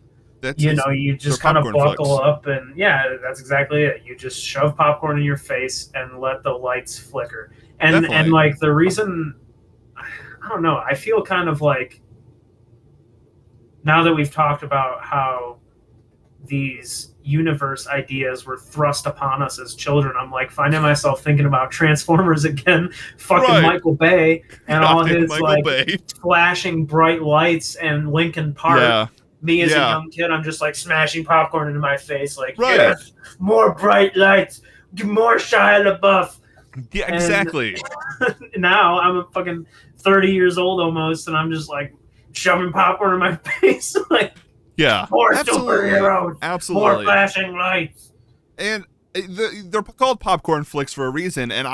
You just kind of buckle up and that's exactly it. You just shove popcorn in your face and let the lights flicker. And like the reason, I don't know, I feel kind of like now that we've talked about how these universe ideas were thrust upon us as children, I'm like finding myself thinking about Transformers again, fucking Michael Bay and all his flashing bright lights and Linkin Park. Yeah. Me as a young kid, I'm just like smashing popcorn into my face, like, yes, more bright lights, more Shia LaBeouf. Yeah, exactly. Now I'm a fucking 30 years old almost, and I'm just like shoving popcorn in my face, like, more superheroes, more flashing lights. And they're called popcorn flicks for a reason, and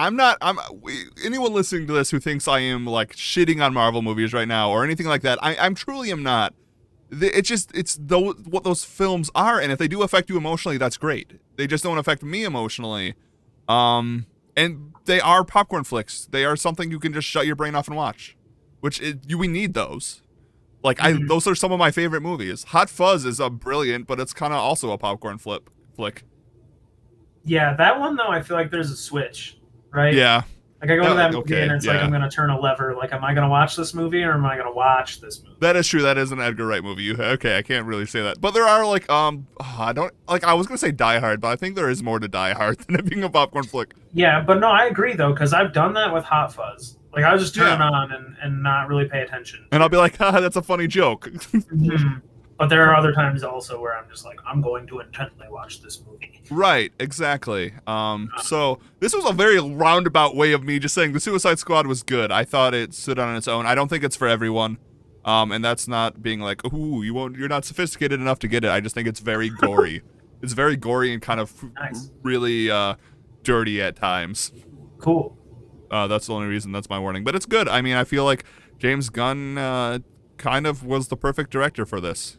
anyone listening to this who thinks I am like shitting on Marvel movies right now or anything like that, I'm truly am not. It's what those films are, and if they do affect you emotionally, that's great. They just don't affect me emotionally. And they are popcorn flicks. They are something you can just shut your brain off and watch, we need those. Like those are some of my favorite movies. Hot Fuzz is a brilliant, but it's kind of also a popcorn flick. Yeah, that one though, I feel like there's a switch, right? Yeah. Like I go to that movie and it's like I'm gonna turn a lever. Like, am I gonna watch this movie or am I gonna watch this movie? That is true. That is an Edgar Wright movie. Okay, I can't really say that, but there are like I don't like. I was gonna say Die Hard, but I think there is more to Die Hard than it being a popcorn flick. Yeah, but no, I agree though, because I've done that with Hot Fuzz. Like I'll just turn it on and not really pay attention. And I'll be like, haha, that's a funny joke. But there are other times also where I'm just like, I'm going to intently watch this movie. Right, exactly. So this was a very roundabout way of me just saying the Suicide Squad was good. I thought it stood on its own. I don't think it's for everyone. And that's not being like, ooh, you're not sophisticated enough to get it. I just think it's very gory. It's very gory and kind of really dirty at times. Cool. That's the only reason. That's my warning. But it's good. I mean, I feel like James Gunn kind of was the perfect director for this.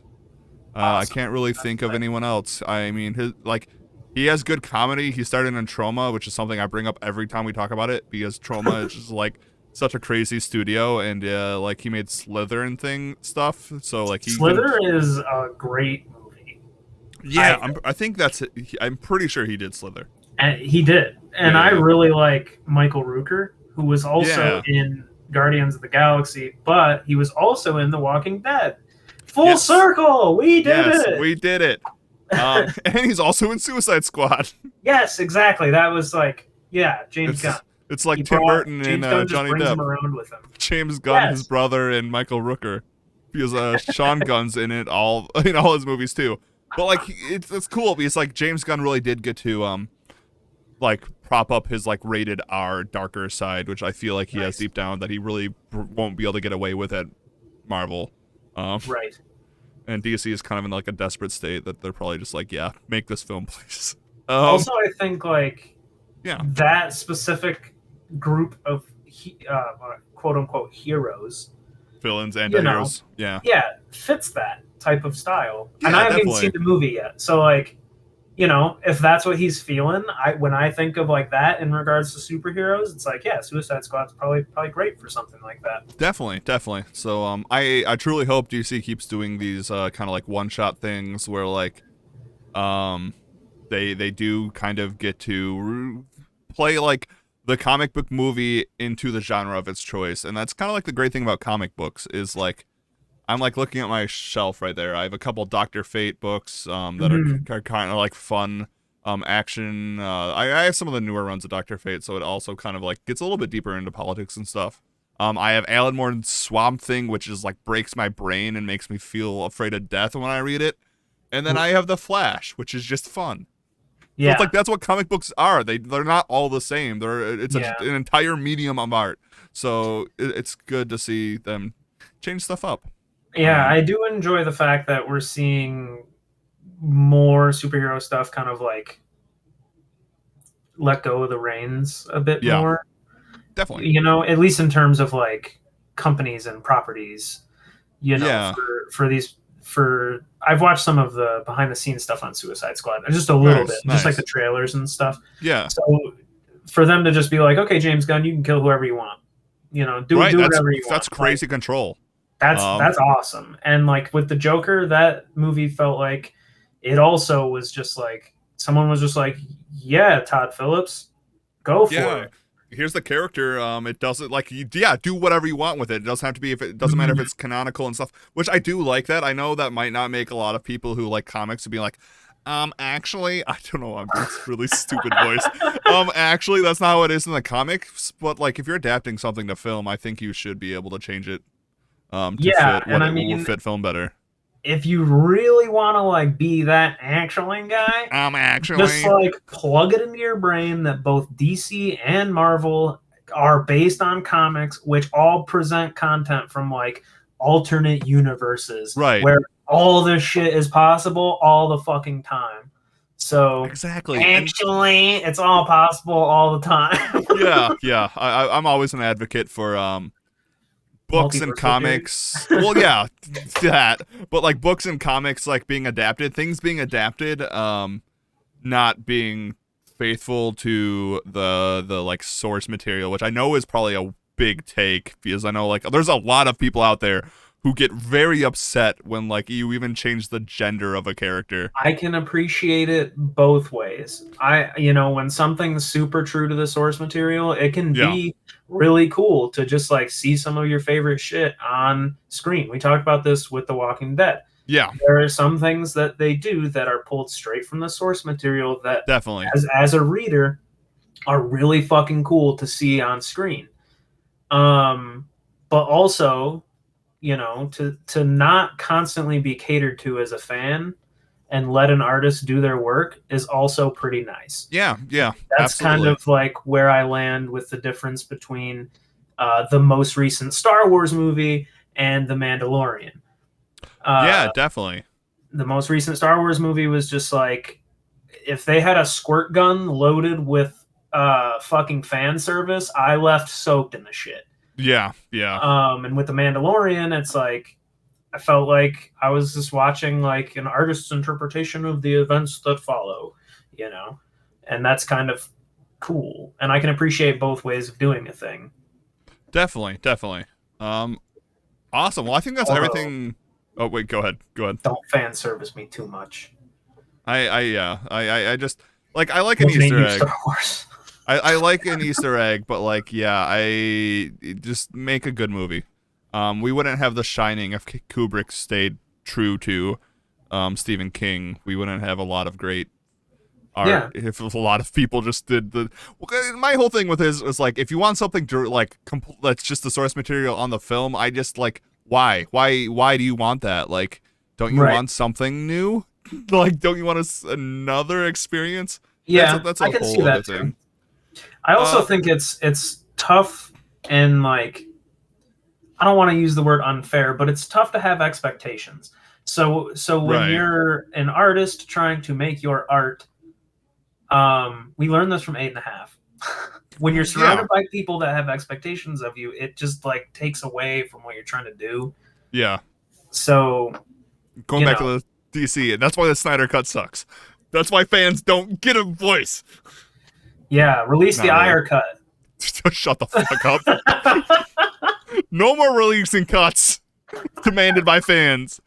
Awesome. I can't really think of anyone else. I mean, he has good comedy. He started in Troma, which is something I bring up every time we talk about it, because Troma is just like such a crazy studio, and like he made Slither and stuff. So like Slither is a great movie. Yeah, I think that's it. I'm pretty sure he did Slither. And he did, and I really like Michael Rooker, who was also in Guardians of the Galaxy, but he was also in The Walking Dead. Full circle! We did it! We did it! And he's also in Suicide Squad. Yes, exactly. That was like, James Gunn. It's like Tim Burton and Johnny Depp. Him around with him. James Gunn, his brother, and Michael Rooker. Because Sean Gunn's in it in all his movies too. But like, it's cool because like James Gunn really did get to like prop up his like rated R darker side, which I feel like he has deep down that he really won't be able to get away with at Marvel. Right. And DC is kind of in like a desperate state that they're probably just like, make this film, please. Also, I think like that specific group of quote unquote heroes, villains and heroes, fits that type of style. And I haven't even seen the movie yet, so like, if that's what he's feeling, when I think of like that in regards to superheroes, it's like, Suicide Squad's probably great for something like that. Definitely. So I truly hope DC keeps doing these kind of like one shot things where like they do kind of get to play like the comic book movie into the genre of its choice. And that's kind of like the great thing about comic books is like, I'm like looking at my shelf right there. I have a couple Dr. Fate books that are kind of like fun action. I have some of the newer runs of Dr. Fate, so it also kind of like gets a little bit deeper into politics and stuff. I have Alan Moore's Swamp Thing, which is like breaks my brain and makes me feel afraid of death when I read it. And then I have The Flash, which is just fun. Yeah, so it's like that's what comic books are. They're not all the same. It's an entire medium of art. So it's good to see them change stuff up. Yeah, I do enjoy the fact that we're seeing more superhero stuff kind of like let go of the reins a bit more. Definitely. At least in terms of like companies and properties, for I've watched some of the behind the scenes stuff on Suicide Squad. Just a little bit, just like the trailers and stuff. Yeah. So for them to just be like, okay, James Gunn, you can kill whoever you want. Do whatever you want. That's crazy control. That's awesome. And like with the Joker, that movie felt like it also was just like someone was just like, Todd Phillips, go for it. Here's the character. It doesn't like do whatever you want with it. It doesn't have to be it doesn't matter if it's canonical and stuff, which I do like that. I know that might not make a lot of people who like comics to be like, actually, I don't know, I'm this really stupid voice. Actually, that's not how it is in the comics, but like if you're adapting something to film, I think you should be able to change it. Will fit film better. If you really want to like be that actually guy, just like plug it into your brain that both DC and Marvel are based on comics, which all present content from like alternate universes, where all this shit is possible all the fucking time. So exactly, actually, it's all possible all the time. I'm always an advocate for books and comics. Well, that. But like books and comics, like being adapted, things being adapted, not being faithful to the like source material, which I know is probably a big take because I know like there's a lot of people out there who get very upset when like you even change the gender of a character. I can appreciate it both ways. When something's super true to the source material, it can be really cool to just like see some of your favorite shit on screen. We talked about this with The Walking Dead. Yeah. There are some things that they do that are pulled straight from the source material that definitely, as a reader, are really fucking cool to see on screen. But also, to not constantly be catered to as a fan and let an artist do their work is also pretty nice. Yeah, That's absolutely. kind of like where I land with the difference between the most recent Star Wars movie and The Mandalorian. Yeah, definitely. The most recent Star Wars movie was just like, if they had a squirt gun loaded with fucking fan service, I left soaked in the shit. Yeah. And with The Mandalorian, it's like, I felt like I was just watching like an artist's interpretation of the events that follow, and that's kind of cool. And I can appreciate both ways of doing a thing. Definitely. Awesome. Well, I think that's everything. Oh wait, go ahead. Don't fan service me too much. I just like, I like an Easter egg. Star Wars. I like an Easter egg, but like, yeah, I just make a good movie. We wouldn't have The Shining if Kubrick stayed true to Stephen King. We wouldn't have a lot of great art if a lot of people just did the. My whole thing with this is like, if you want something to like that's just the source material on the film, I just like, why do you want that? Like, don't you want something new? Like, don't you want another experience? Yeah, that's a I can whole see other that thing. too. I also think it's tough, and like, I don't want to use the word unfair, but it's tough to have expectations. So when you're an artist trying to make your art, we learned this from 8.5. When you're surrounded by people that have expectations of you, it just like takes away from what you're trying to do. Yeah. So going back to the DC, and that's why the Snyder Cut sucks. That's why fans don't get a voice. Yeah, release the Ayer cut. Shut the fuck up. No more releasing cuts demanded by fans.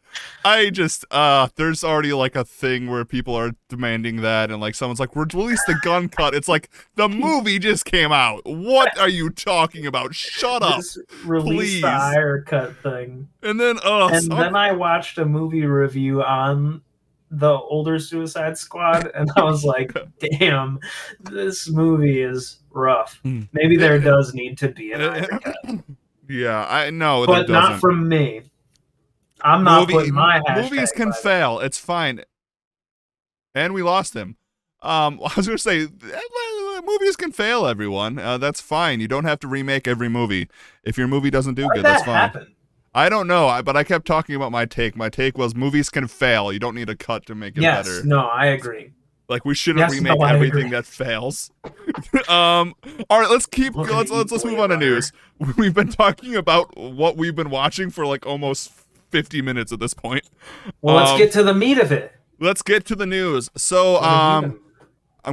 I just, there's already like a thing where people are demanding that, and like someone's like, release the gun cut. It's like, the movie just came out. What are you talking about? Shut up. Just release please. The Ayer cut thing. And then, then I watched a movie review on the older Suicide Squad, and I was like, damn, this movie is rough. Maybe there does need to be an Ayer cut. Yeah, I know, but not from me. I'm not putting my hashtag. Movies can fail. It's fine. And we lost him. I was going to say, movies can fail, everyone. That's fine. You don't have to remake every movie. If your movie doesn't do good, that's fine. Happen? I don't know, but I kept talking about my take. My take was movies can fail. You don't need a cut to make it better. No, I agree. Like, we shouldn't remake everything that fails. All right, let's move on to news. We've been talking about what we've been watching for like almost 50 minutes at this point. Well, let's get to the meat of it. Let's get to the news. So, I'm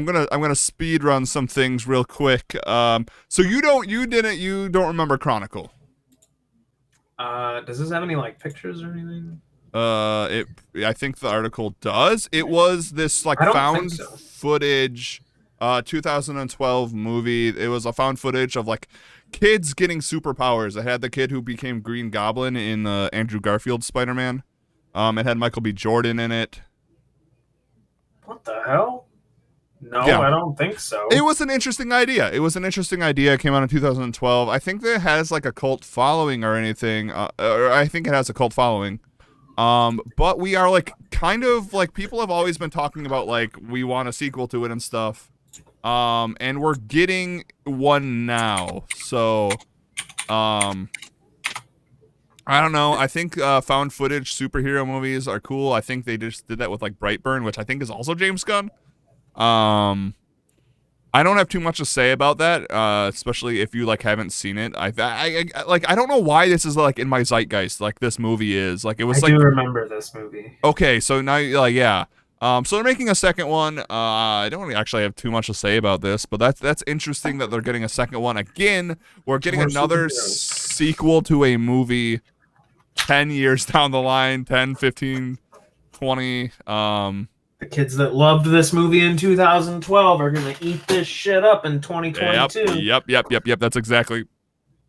gonna speed run some things real quick. So you don't remember Chronicle? Does this have any like pictures or anything? I think the article does. It was this like found footage 2012 movie. It was a found footage of like kids getting superpowers. It had the kid who became Green Goblin in Andrew Garfield's Spider-Man. It had Michael B. Jordan in it. What the hell? No, I don't think so. It was an interesting idea. It came out in 2012. I think that it has like a cult following or anything. Or I think it has a cult following. But we are like kind of like, people have always been talking about like, we want a sequel to it and stuff. And we're getting one now. So, I don't know. I think found footage superhero movies are cool. I think they just did that with like Brightburn, which I think is also James Gunn. I don't have too much to say about that, especially if you like haven't seen it. I don't know why this is like in my zeitgeist. Like this movie is like, it was I do remember this movie. Okay, so now yeah. So they're making a second one. I don't really actually have too much to say about this, but that's interesting that they're getting a second one. Again, we're getting another sequel to a movie 10 years down the line, 10, 15, 20. The kids that loved this movie in 2012 are gonna eat this shit up in 2022. Yep. That's exactly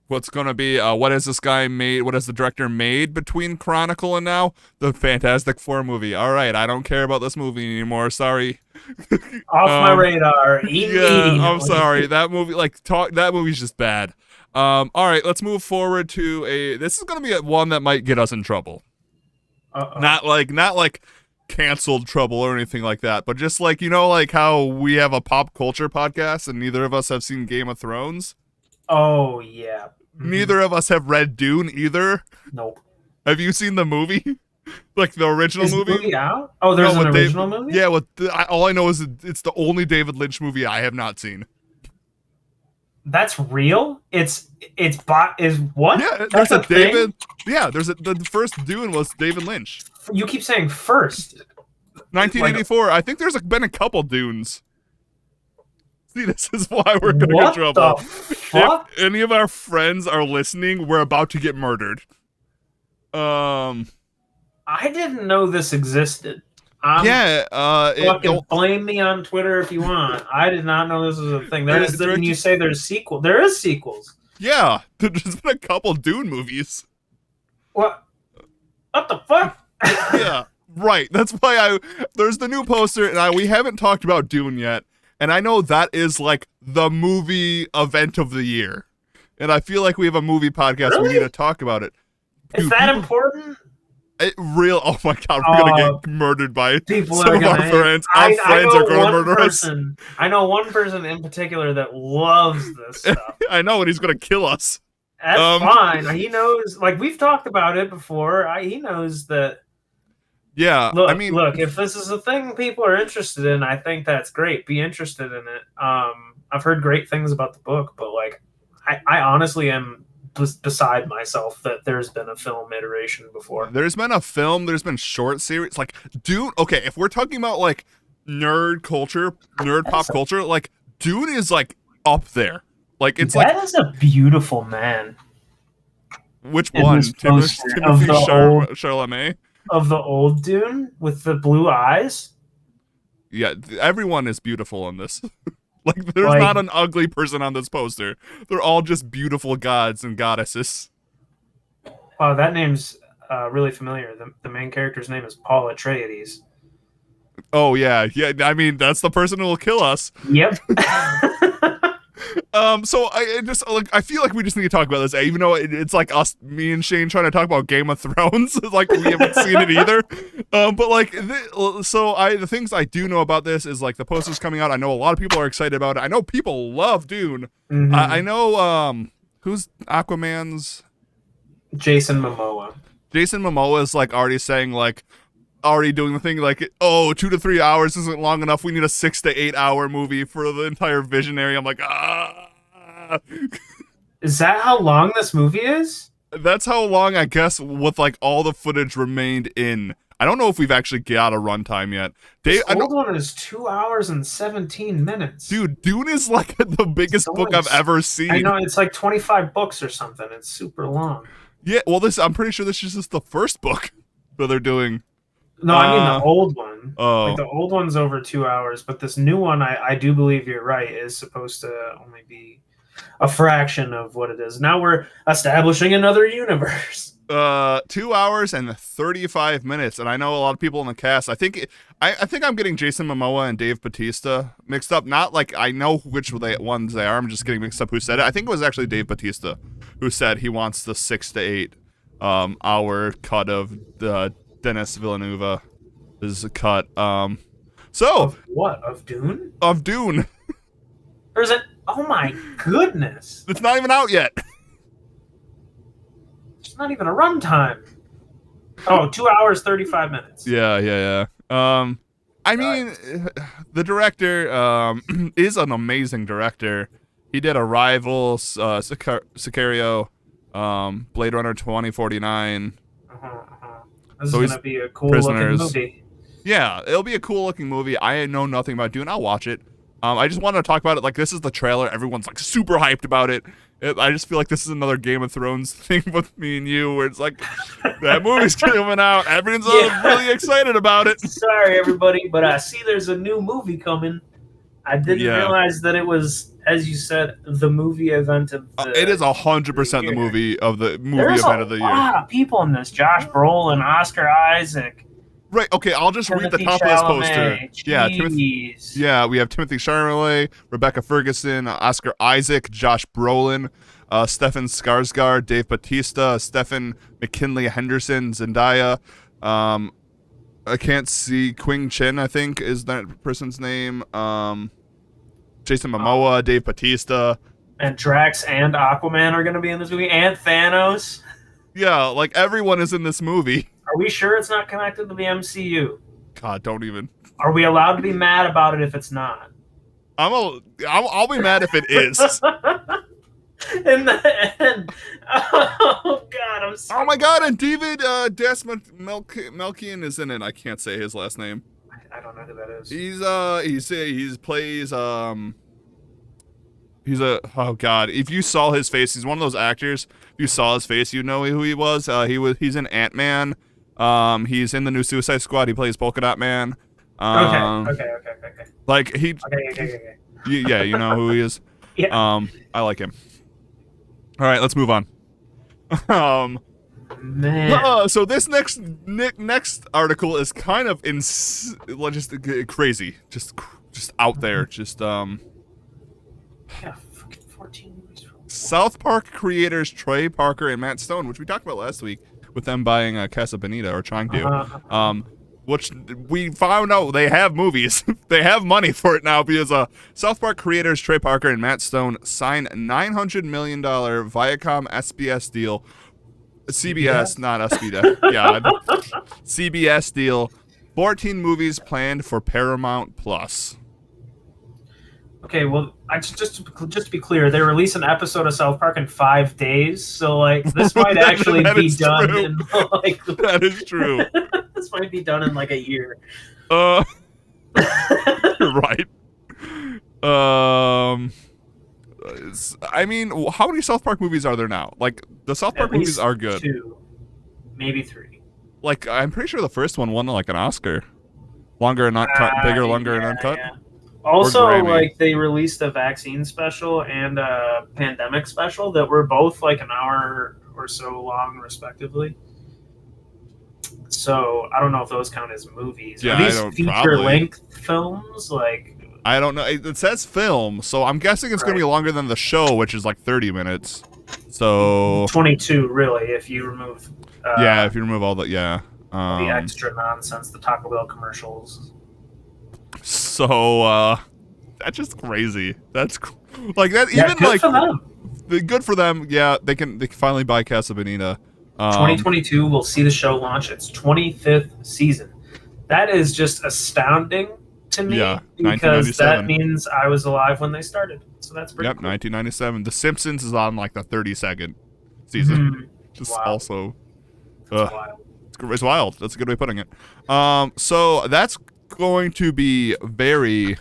what's gonna be. What has this guy made? What has the director made between Chronicle and now? The Fantastic Four movie. All right, I don't care about this movie anymore. Sorry. Off my radar. I'm sorry. That movie, that movie's just bad. All right, let's move forward to this is gonna be one that might get us in trouble. Not like canceled trouble or anything like that, but just like, like how we have a pop culture podcast and neither of us have seen Game of Thrones. Oh yeah. Neither of us have read Dune either. Nope. Have you seen the movie? Like the original movie? Movie out? Oh, there's an original movie? Yeah, all I know is it's the only David Lynch movie I have not seen. That's real? Is what? Yeah, there's a David. Yeah, the first Dune was David Lynch. You keep saying first. 1984. I think there's been a couple Dunes. See, this is why we're gonna get in trouble. What the fuck? If any of our friends are listening, we're about to get murdered. I didn't know this existed. Blame me on Twitter if you want. I did not know this was a thing. When you say there's sequel, there is sequels. Yeah, there's been a couple Dune movies. What the fuck? Yeah, right. That's why there's the new poster, and we haven't talked about Dune yet. And I know that is like the movie event of the year. And I feel like we have a movie podcast. Really? We need to talk about it. Is that important? Oh my god, we're going to get murdered by some of our friends. Our friends are going to murder us. I know one person in particular that loves this stuff. I know, and he's going to kill us. That's fine. He knows, like, we've talked about it before. He knows that. Yeah, look, if this is a thing people are interested in, I think that's great. Be interested in it. I've heard great things about the book, but, like, I honestly am beside myself that there's been a film iteration before. There's been a film, there's been short series, like Dune. Okay, if we're talking about like nerd pop culture, like Dune is like up there. Like it's that is a beautiful man. Which one? Timothy Chalamet? Of the old Dune with the blue eyes? Yeah, everyone is beautiful in this. Like, there's not an ugly person on this poster. They're all just beautiful gods and goddesses. Oh, that name's really familiar. The main character's name is Paul Atreides. Oh, yeah. Yeah, I mean, that's the person who will kill us. Yep. So I feel like we just need to talk about this, even though it's like me and Shane trying to talk about Game of Thrones. Like, we haven't seen it either. But like, the things I do know about this is like the poster's coming out. I know a lot of people are excited about it. I know people love Dune. Mm-hmm. I know, who's Aquaman's? Jason Momoa. Jason Momoa is like already doing the thing like, 2 to 3 hours isn't long enough. We need a 6 to 8 hour movie for the entire Visionary. I'm like, Is that how long this movie is? That's how long, I guess, with like all the footage remained in. I don't know if we've actually got a runtime yet. The old one is 2 hours and 17 minutes. Dude, Dune is like the biggest book I've ever seen. I know, it's like 25 books or something. It's super long. Yeah, well, I'm pretty sure this is just the first book that they're doing. No, I mean the old one. Oh. Like the old one's over 2 hours, but this new one, I do believe you're right, is supposed to only be a fraction of what it is. Now we're establishing another universe. 2 hours and 35 minutes, and I know a lot of people in the cast. I think I'm getting Jason Momoa and Dave Bautista mixed up. Not like I know which ones they are. I'm just getting mixed up who said it. I think it was actually Dave Bautista who said he wants the 6 to 8 hour cut of the Denis Villeneuve is a cut. Of what? Of Dune? Of Dune. There's an. Oh my goodness! It's not even out yet. It's not even a runtime. Oh, 2 hours 35 minutes. Yeah. I mean, the director is an amazing director. He did Arrival, Sicario, Blade Runner 2049. This is going to be a cool-looking movie. Yeah, it'll be a cool-looking movie. I know nothing about Dune. I'll watch it. I just wanted to talk about it. Like, this is the trailer. Everyone's, like, super hyped about it. I just feel like this is another Game of Thrones thing with me and you, where it's like that movie's coming out, everyone's really excited about it. Sorry, everybody, but I see there's a new movie coming. I didn't realize that it was, as you said, the movie event of the it is 100% the movie event of the year. There's a lot of people in this. Josh Brolin, Oscar Isaac. Right, okay, I'll just read the top of this poster. Jeez. Yeah, we have Timothy Chalamet, Rebecca Ferguson, Oscar Isaac, Josh Brolin, Stefan Skarsgård, Dave Bautista, Stephen McKinley Henderson, Zendaya. I can't see Quing Chen, I think, is that person's name. Jason Momoa, Dave Bautista. And Drax and Aquaman are going to be in this movie, and Thanos. Yeah, like everyone is in this movie. Are we sure it's not connected to the MCU? God, don't even. Are we allowed to be mad about it if it's not? I'll be mad if it is. In the end, oh God, I'm sorry. Oh my God, and David Melchian is in it. I can't say his last name. I don't know who that is. Oh God, if you saw his face, he's one of those actors. If you saw his face, you know who he was. He's in Ant-Man. He's in the new Suicide Squad. He plays Polka Dot Man. Okay. Like he. Okay. Yeah, you know who he is. Yeah. I like him. All right, let's move on. Man. So this next article is kind of just crazy, just out there, just Yeah, fucking 14 movies. South Park creators Trey Parker and Matt Stone, which we talked about last week, with them buying Casa Bonita, or trying to. Which we found out they have movies. They have money for it now, because South Park creators Trey Parker and Matt Stone signed $900 million Viacom SBS deal. CBS, not SBS. Yeah. CBS deal. 14 movies planned for Paramount Plus. Okay, well, just to be clear, they release an episode of South Park in 5 days, so like this might actually be done true. in like. That is true. This might be done in like a year. Right. I mean, how many South Park movies are there now? Like, the South Park movies are good. 2, maybe 3. Like, I'm pretty sure the first one won like an Oscar. Longer and not cut, bigger, longer and uncut. Yeah. Also, like, they released a vaccine special and a pandemic special that were both like an hour or so long, respectively. So I don't know if those count as movies. Yeah, Are these feature-length films? Like, I don't know. It says film, so I'm guessing it's going to be longer than the show, which is like 30 minutes. So 22, really, if you remove. If you remove all the the extra nonsense, the Taco Bell commercials. So that's just crazy. That's like that. Yeah, even good like for them. Good for them. Yeah, they can finally buy Casa Bonita. 2022 will see the show launch its 25th season. That is just astounding to me, because that means I was alive when they started. So that's pretty cool. 1997. The Simpsons is on like the 32nd season. Just also, it's wild. That's a good way of putting it. So that's going to be very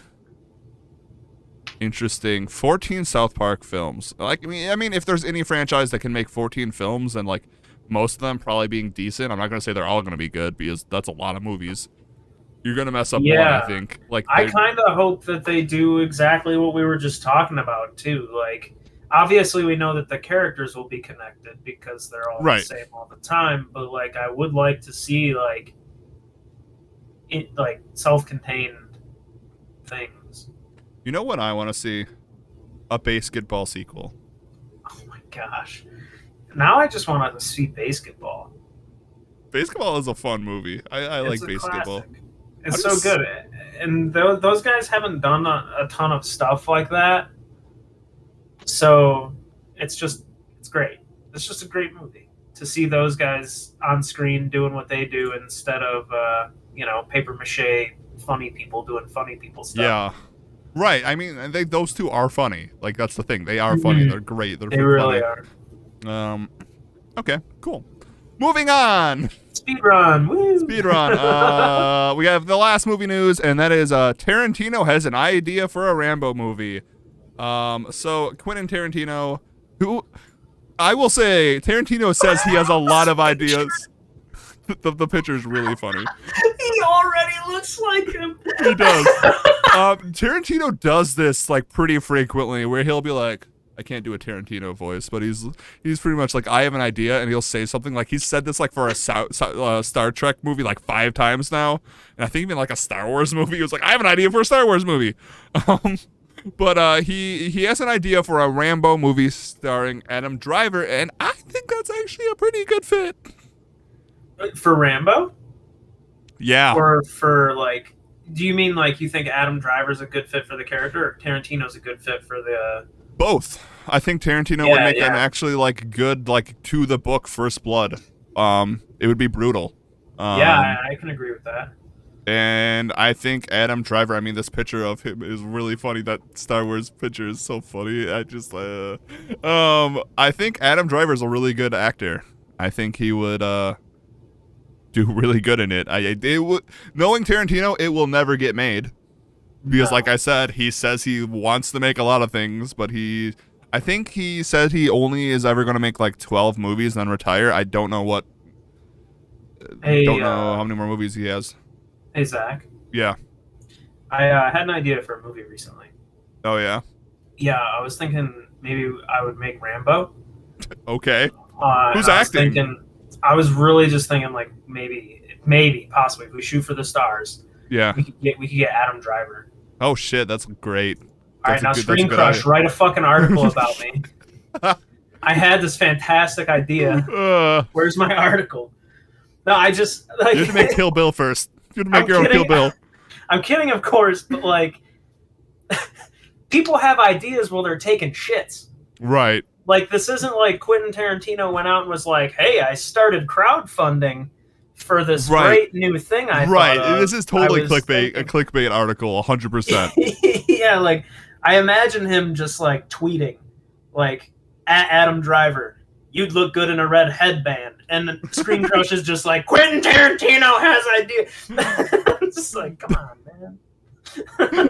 interesting. 14 South Park films. Like, I mean, if there's any franchise that can make 14 films, and like most of them probably being decent, I'm not going to say they're all going to be good, because that's a lot of movies. You're going to mess up one, I think. Like, I kind of hope that they do exactly what we were just talking about, too. Like, obviously we know that the characters will be connected because they're all the same all the time, but like, I would like to see like self-contained things. You know what I want to see? A Basketball sequel. Oh my gosh. Now I just want to see Basketball. Basketball is a fun movie. I like Basketball. Classic. It's so good. And those guys haven't done a ton of stuff like that. So it's great. It's just a great movie to see those guys on screen doing what they do instead of, paper mache funny people doing funny people stuff. Yeah. Right. I mean, those two are funny. Like, that's the thing. They are funny. They're great. They really are. Okay, cool. Moving on. Speedrun. Woo! Speedrun. We have the last movie news, and that is Tarantino has an idea for a Rambo movie. So Quentin Tarantino Who I will say, Tarantino says he has a lot of ideas. The picture is really funny. He already looks like him. He does. Tarantino does this like pretty frequently, where he'll be like, I can't do a Tarantino voice, but he's pretty much like, I have an idea, and he'll say something like, he's said this like for a Star Trek movie like 5 times now, and I think even like a Star Wars movie. He was like, I have an idea for a Star Wars movie. But he has an idea for a Rambo movie starring Adam Driver, and I think that's actually a pretty good fit. For Rambo? Yeah. Or for, like, do you mean, like, you think Adam Driver's a good fit for the character, or Tarantino's a good fit for the... Both. I think Tarantino would make an actually, like, good, like, to the book First Blood. It would be brutal. Yeah, I can agree with that. And I think Adam Driver, I mean, this picture of him is really funny. That Star Wars picture is so funny. I think Adam Driver is a really good actor. I think he would, do really good in it. Knowing Tarantino, it will never get made. Because like I said, he says he wants to make a lot of things, but I think he said he only is ever going to make like 12 movies and then retire. I don't know what, don't know how many more movies he has. Hey, Zach. Yeah. I had an idea for a movie recently. Oh, yeah? Yeah, I was thinking maybe I would make Rambo. Okay. Who's acting? I was really just thinking, like, maybe, possibly, if we shoot for the stars, yeah, we could get Adam Driver. Oh, shit, that's great. All right, now Screen Crush, write a fucking article about me. I had this fantastic idea. Where's my article? No, I just... Like, you have to make Kill Bill first. You have to make your own Kill Bill. I'm kidding, of course, but, like, people have ideas while they're taking shits. Right. Like, this isn't like Quentin Tarantino went out and was like, hey, I started crowdfunding for this great new thing I thought of. This is totally a clickbait article, 100%. Yeah, like, I imagine him just, like, tweeting, like, at Adam Driver, you'd look good in a red headband. And Screen Crush is just like, Quentin Tarantino has ideas. I'm just like, come on, man.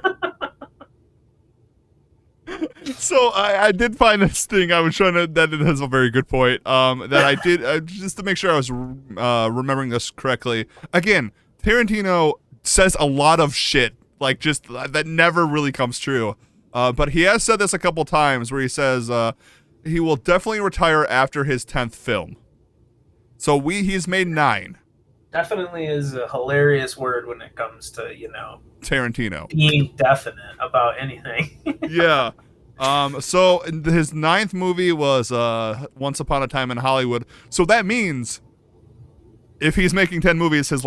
So I did find this thing. I was trying to. That is a very good point. That I did just to make sure I was remembering this correctly. Again, Tarantino says a lot of shit, like just that never really comes true. But he has said this a couple times, where he says he will definitely retire after his 10th film. So he's made 9. Definitely is a hilarious word when it comes to, Tarantino being definite about anything. Yeah. So his 9th movie was Once Upon a Time in Hollywood. So that means if he's making 10 movies, this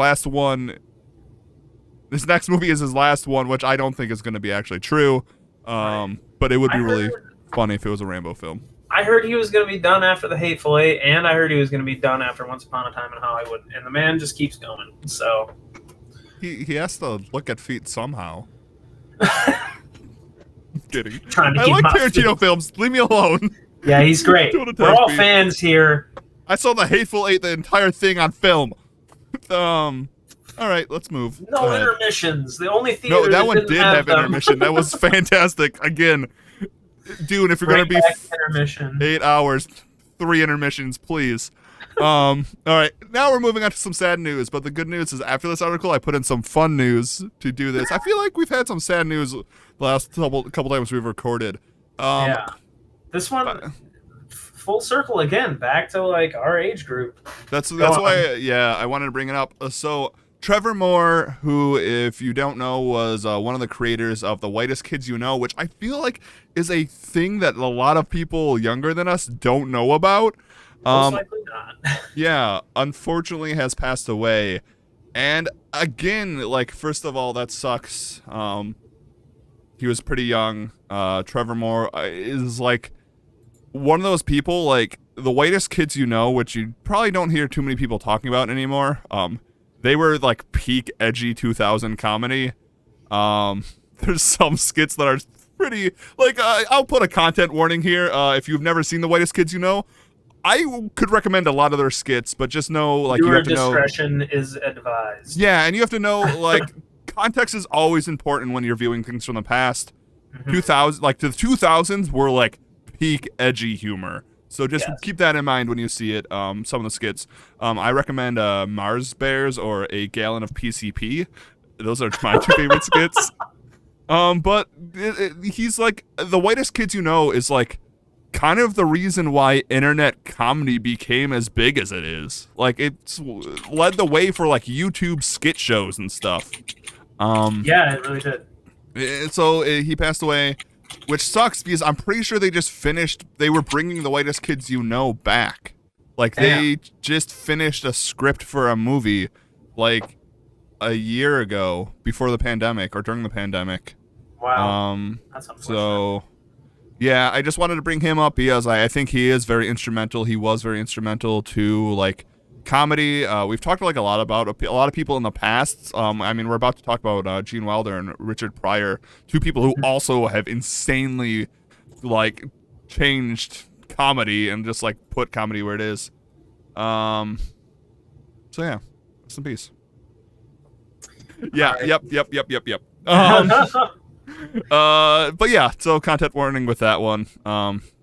next movie is his last one, which I don't think is going to be actually true. But it would be really funny if it was a Rambo film. I heard he was going to be done after The Hateful Eight, and I heard he was going to be done after Once Upon a Time in Hollywood, and the man just keeps going. So he has to look at feet somehow. Kidding. I like Tarantino films. Leave me alone. Yeah, he's great. We're all fans here. I saw The Hateful Eight, the entire thing on film. All right, let's move. No intermissions. The only theater. No, that one did have intermission. That was fantastic. Again, dude, if you're gonna be 8 hours, 3 intermissions, please. All right, now we're moving on to some sad news. But the good news is, after this article, I put in some fun news to do this. I feel like we've had some sad news the last couple times we've recorded. Yeah, this one full circle again, back to like our age group. That's why. Yeah, I wanted to bring it up. So Trevor Moore, who, if you don't know, was one of the creators of The Whitest Kids You Know, which I feel like is a thing that a lot of people younger than us don't know about. Most likely not. Yeah, unfortunately has passed away. And again, like, first of all, that sucks. He was pretty young. Trevor Moore is like one of those people, like The Whitest Kids You Know, which you probably don't hear too many people talking about anymore. They were like peak edgy 2000 comedy. There's some skits that are pretty, like, I'll put a content warning here. If you've never seen The Whitest Kids You Know, I could recommend a lot of their skits, but just know, like, you have to know. Discretion is advised. Yeah, and you have to know, like, context is always important when you're viewing things from the past. 2000, like, the 2000s were like peak edgy humor. So just keep that in mind when you see it. Some of the skits. I recommend Mars Bears or A Gallon of PCP. Those are my two favorite skits. But he's like, the whitest kids you know is like kind of the reason why internet comedy became as big as it is. Like, it's led the way for like YouTube skit shows and stuff. Yeah, it really did. So he passed away, which sucks because I'm pretty sure they were bringing the whitest kids you know back. Like, they just finished a script for a movie like a year ago, before the pandemic or during the pandemic. Wow. That's unfortunate. So yeah, I just wanted to bring him up because I think he is very instrumental. He was very instrumental to like comedy. We've talked like a lot about a lot of people in the past. I mean, we're about to talk about Gene Wilder and Richard Pryor, two people who also have insanely like changed comedy and just like put comedy where it is. So yeah, rest in peace. Yeah. Right. Yep. But yeah, so content warning with that one.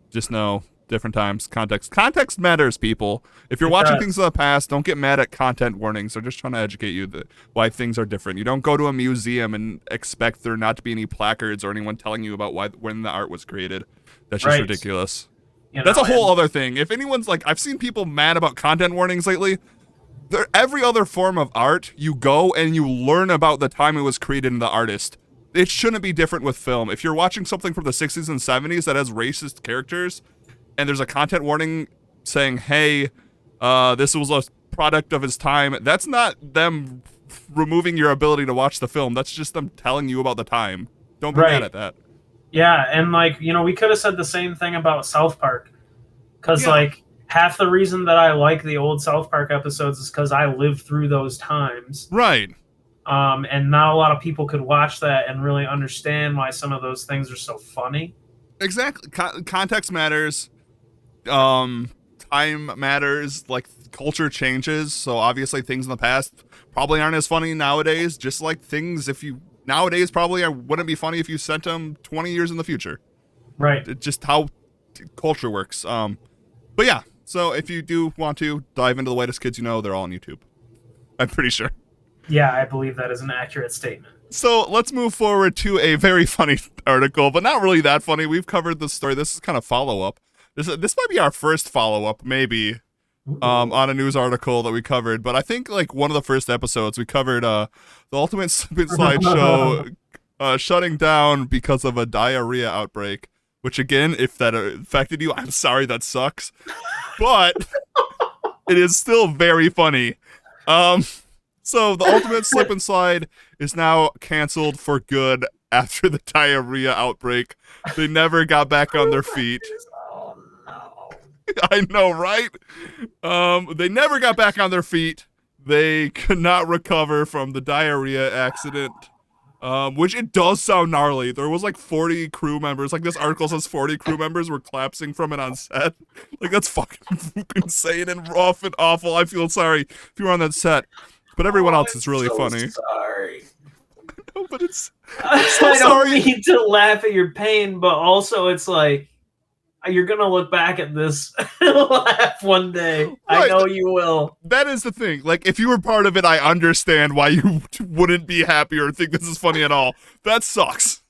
Just know different times. Context matters, people. If you're watching things in the past, don't get mad at content warnings. They're just trying to educate you why things are different. You don't go to a museum and expect there not to be any placards or anyone telling you about when the art was created. That's just ridiculous. That's a whole other thing. If anyone's like, I've seen people mad about content warnings lately. Every other form of art, you go and you learn about the time it was created and the artist. It shouldn't be different with film. If you're watching something from the 60s and 70s that has racist characters, and there's a content warning saying, hey, this was a product of his time, that's not them removing your ability to watch the film. That's just them telling you about the time. Don't be mad at that. Yeah, and like, we could have said the same thing about South Park. Because, like, half the reason that I like the old South Park episodes is because I lived through those times. Right. And not a lot of people could watch that and really understand why some of those things are so funny. Exactly. Context matters. Time matters. Like, culture changes. So obviously things in the past probably aren't as funny nowadays. Just like things nowadays probably wouldn't be funny if you sent them 20 years in the future. Right. It's just how culture works. But yeah. So if you do want to dive into the whitest kids you know, they're all on YouTube. I'm pretty sure. Yeah, I believe that is an accurate statement. So let's move forward to a very funny article, but not really that funny. We've covered this story. This is kind of follow-up. This might be our first follow-up, maybe, on a news article that we covered. But I think like one of the first episodes we covered the Ultimate Slip and Slide show shutting down because of a diarrhea outbreak. Which again, if that affected you, I'm sorry, that sucks. But it is still very funny. So the Ultimate Slip and Slide is now canceled for good after the diarrhea outbreak. They never got back on their feet. Oh, no. I know, right? They never got back on their feet. They could not recover from the diarrhea accident, which it does sound gnarly. There was like 40 crew members. Like this article says 40 crew members were collapsing from it on set. Like that's fucking insane and rough and awful. I feel sorry if you were on that set. But everyone else is really funny. Sorry. No, but it's so I don't mean to laugh at your pain, but also it's like you're gonna look back at this and laugh one day. Right. I know you will. That is the thing. Like, if you were part of it, I understand why you wouldn't be happy or think this is funny at all. That sucks.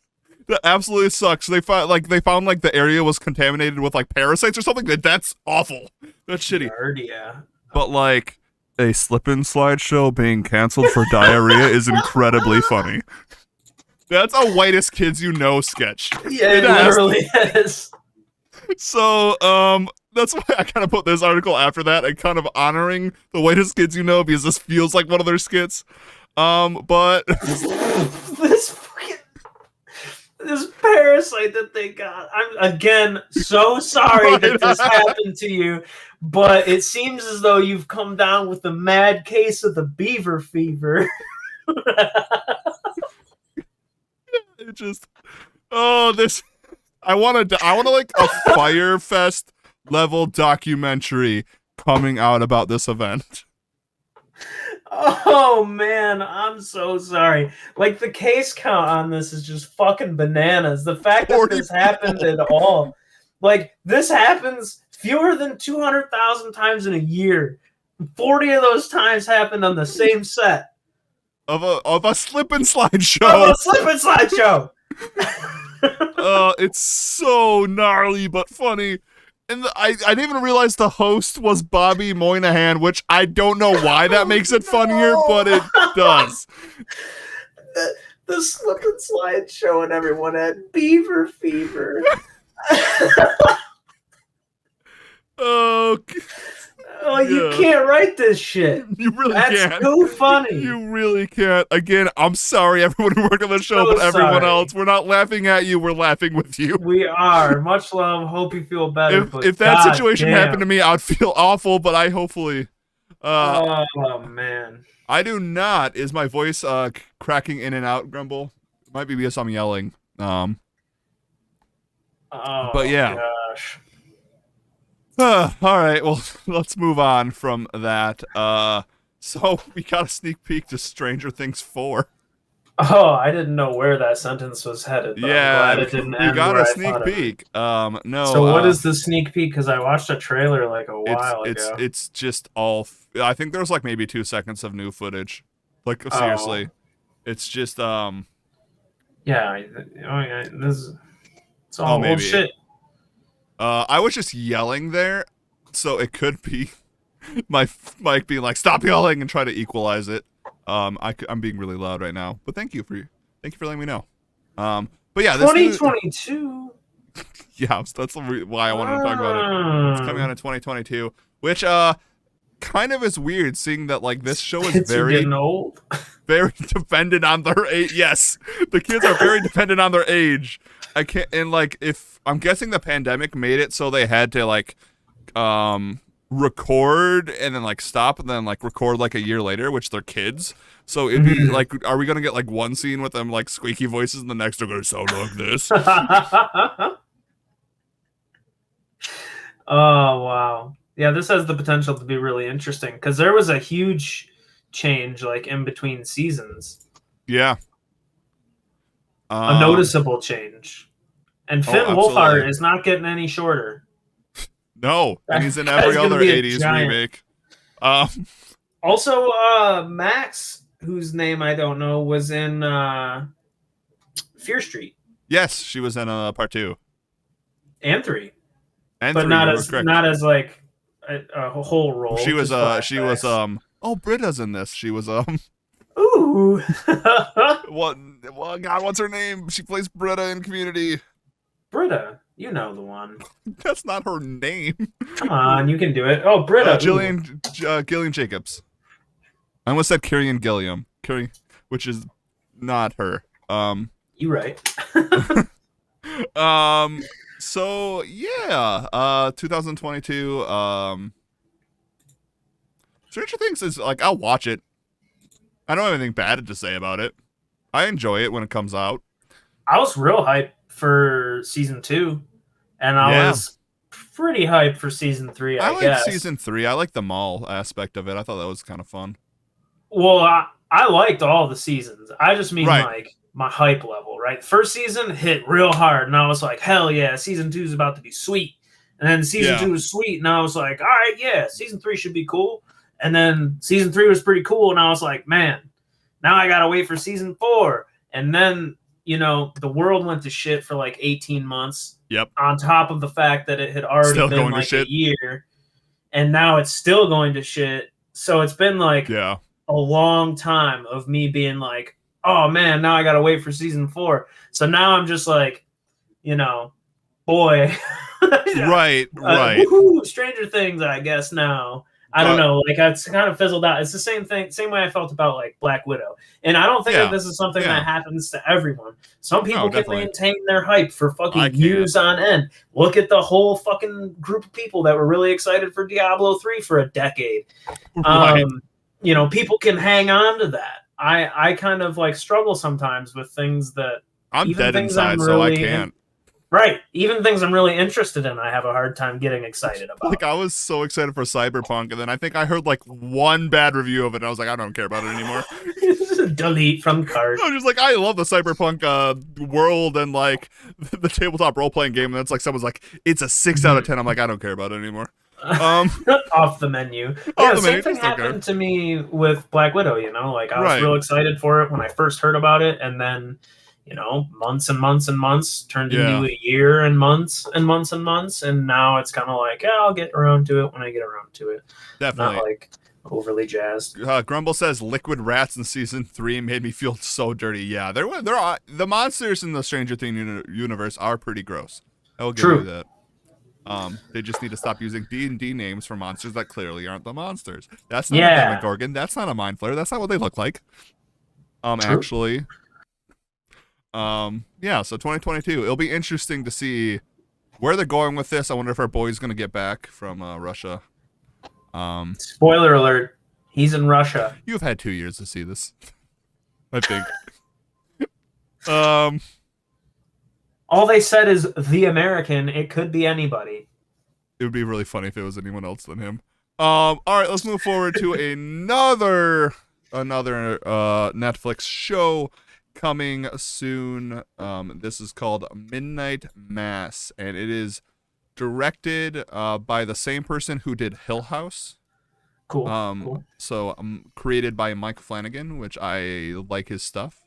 That absolutely sucks. They found like the area was contaminated with like parasites or something. That's awful. That's shitty. Yeah. But like, a slip and slide show being canceled for diarrhea is incredibly funny. That's a whitest kids you know sketch. Yeah, it literally is. So, that's why I kind of put this article after that and kind of honoring the whitest kids you know because this feels like one of their skits. But this parasite that they got. I'm again so sorry that this happened to you, but it seems as though you've come down with a mad case of the beaver fever. It just I want like a Fyre Fest level documentary coming out about this event. Oh man, I'm so sorry. Like the case count on this is just fucking bananas. The fact that this happened at all Like, this happens fewer than 200,000 times in a year. 40 of those times happened on the same set. Of a slip and slide show. Of a slip and slide show. It's so gnarly but funny. And I didn't even realize the host was Bobby Moynihan, which I don't know why that makes it funnier, but it does. The slip and slide show, and everyone had beaver fever. Oh, you can't write this shit. You really can't. That's too funny. You really can't. Again, I'm sorry, everyone who worked on the show, but everyone else, we're not laughing at you. We're laughing with you. We are. Much love. Hope you feel better. If that situation happened to me, I'd feel awful, but I hopefully... oh, man. I do not. Is my voice cracking in and out, Grumble? It might be because I'm yelling. Oh, but yeah. Gosh. All right, well, let's move on from that. So we got a sneak peek to Stranger Things 4. Oh, I didn't know where that sentence was headed. But yeah, I'm glad it didn't end we got where a I sneak peek. No. So what is the sneak peek? Because I watched a trailer like a while ago. It's just all. I think there's like maybe 2 seconds of new footage. Like seriously, it's just Yeah, this. It's all old shit. I was just yelling there, so it could be my mic being like, "Stop yelling," and try to equalize it. I'm being really loud right now, but thank you for letting me know. But yeah, this 2022. Yeah, that's why I wanted to talk about it. It's coming out in 2022, which kind of is weird, seeing that like this show is getting old. very dependent on their age. Yes, the kids are very dependent on their age. I can't, and like if I'm guessing the pandemic made it so they had to like record and then like stop and then like record like a year later, which they're kids. So it'd be like, are we gonna get like one scene with them like squeaky voices and the next they're gonna sound like this? Oh wow. Yeah, this has the potential to be really interesting because there was a huge change like in between seasons. Yeah. A noticeable change. And Finn Wolfhard is not getting any shorter. No, and he's in every other 80s remake. Also, Max, whose name I don't know, was in Fear Street. Yes, she was in part 2. And 3. And but 3, not as like a whole role. She was Britta's in this. She was Ooh. God, what's her name? She plays Britta in Community. Britta, you know the one. That's not her name. Come on, you can do it. Oh, Britta. Gillian Jacobs. I almost said Kieran Gilliam. Which is not her. You right. So yeah, 2022. Stranger Things is like, I'll watch it. I don't have anything bad to say about it. I enjoy it when it comes out. I was real hyped for season 2, and I was pretty hyped for season 3. I guess season 3. I like the mall aspect of it. I thought that was kind of fun. Well, I liked all the seasons. I just mean like my hype level, right? First season hit real hard, and I was like, hell yeah, season 2 is about to be sweet. And then season 2 was sweet, and I was like, all right, yeah, season 3 should be cool. And then season 3 was pretty cool, and I was like, man, now I gotta wait for season 4. And then, you know, the world went to shit for like 18 months. Yep. On top of the fact that it had already been like a year, and now it's still going to shit. So it's been like a long time of me being like, oh man, now I gotta wait for season 4. So now I'm just like, you know, boy. Right. Woohoo, Stranger Things, I guess now. I don't know, like it's kind of fizzled out. It's the same way I felt about like Black Widow. And I don't think that this is something that happens to everyone. Some people can maintain their hype for fucking years on end. Look at the whole fucking group of people that were really excited for Diablo 3 for a decade. Right. You know, people can hang on to that. I kind of like struggle sometimes with things that I'm dead inside, so I can't. Right. Even things I'm really interested in, I have a hard time getting excited about. Like, I was so excited for Cyberpunk, and then I think I heard like one bad review of it, and I was like, I don't care about it anymore. Delete from cart. I was just like, I love the Cyberpunk world and like the tabletop role playing game, and it's like someone's like, it's a 6 out of 10. I'm like, I don't care about it anymore. Off the menu. Off the same menu, thing happened to me with Black Widow. Like I was real excited for it when I first heard about it, and then months and months and months turned into a year and months and months and months, and now it's kind of like, yeah, I'll get around to it when I get around to it. Definitely. Not like overly jazzed. Grumble says liquid rats in season 3 made me feel so dirty. Yeah, there are the monsters in the Stranger Things universe are pretty gross. I will give you that. They just need to stop using D&D names for monsters that clearly aren't the monsters. That's not a Demogorgon. That's not a Mind Flayer. That's not what they look like. Actually. Yeah, so 2022. It'll be interesting to see where they're going with this. I wonder if our boy's going to get back from Russia. Spoiler alert, he's in Russia. You've had 2 years to see this, I think. All they said is the American. It could be anybody. It would be really funny if it was anyone else than him. All right, let's move forward to another Netflix show coming soon. This is called Midnight Mass, and it is directed by the same person who did Hill House. Cool. So created by Mike Flanagan, which I like his stuff.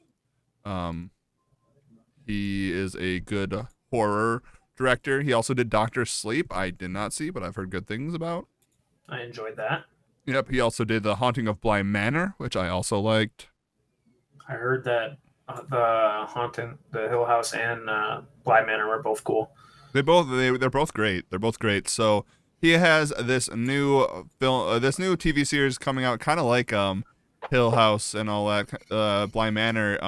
He is a good horror director. He also did Doctor Sleep. I did not see, but I've heard good things about. I enjoyed that. Yep, he also did The Haunting of Bly Manor, which I also liked. I heard that the Hill House and Bly Manor were both cool. They're both great. They're both great. So he has this new this new TV series coming out, kind of like Hill House and all that, Bly Manor.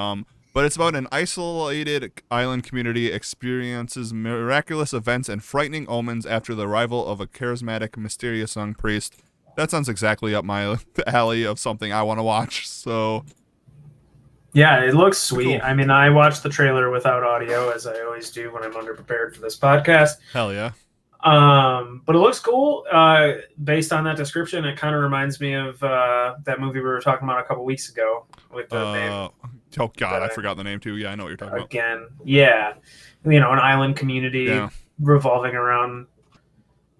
But it's about an isolated island community experiences miraculous events and frightening omens after the arrival of a charismatic, mysterious young priest. That sounds exactly up my alley of something I want to watch. So, yeah, it looks sweet. Cool. I mean, I watched the trailer without audio, as I always do when I'm underprepared for this podcast. Hell yeah. But it looks cool. Based on that description, it kind of reminds me of that movie we were talking about a couple weeks ago with the name. Oh God, I forgot the name too. Yeah, I know what you're talking about. Again, yeah, an island community revolving around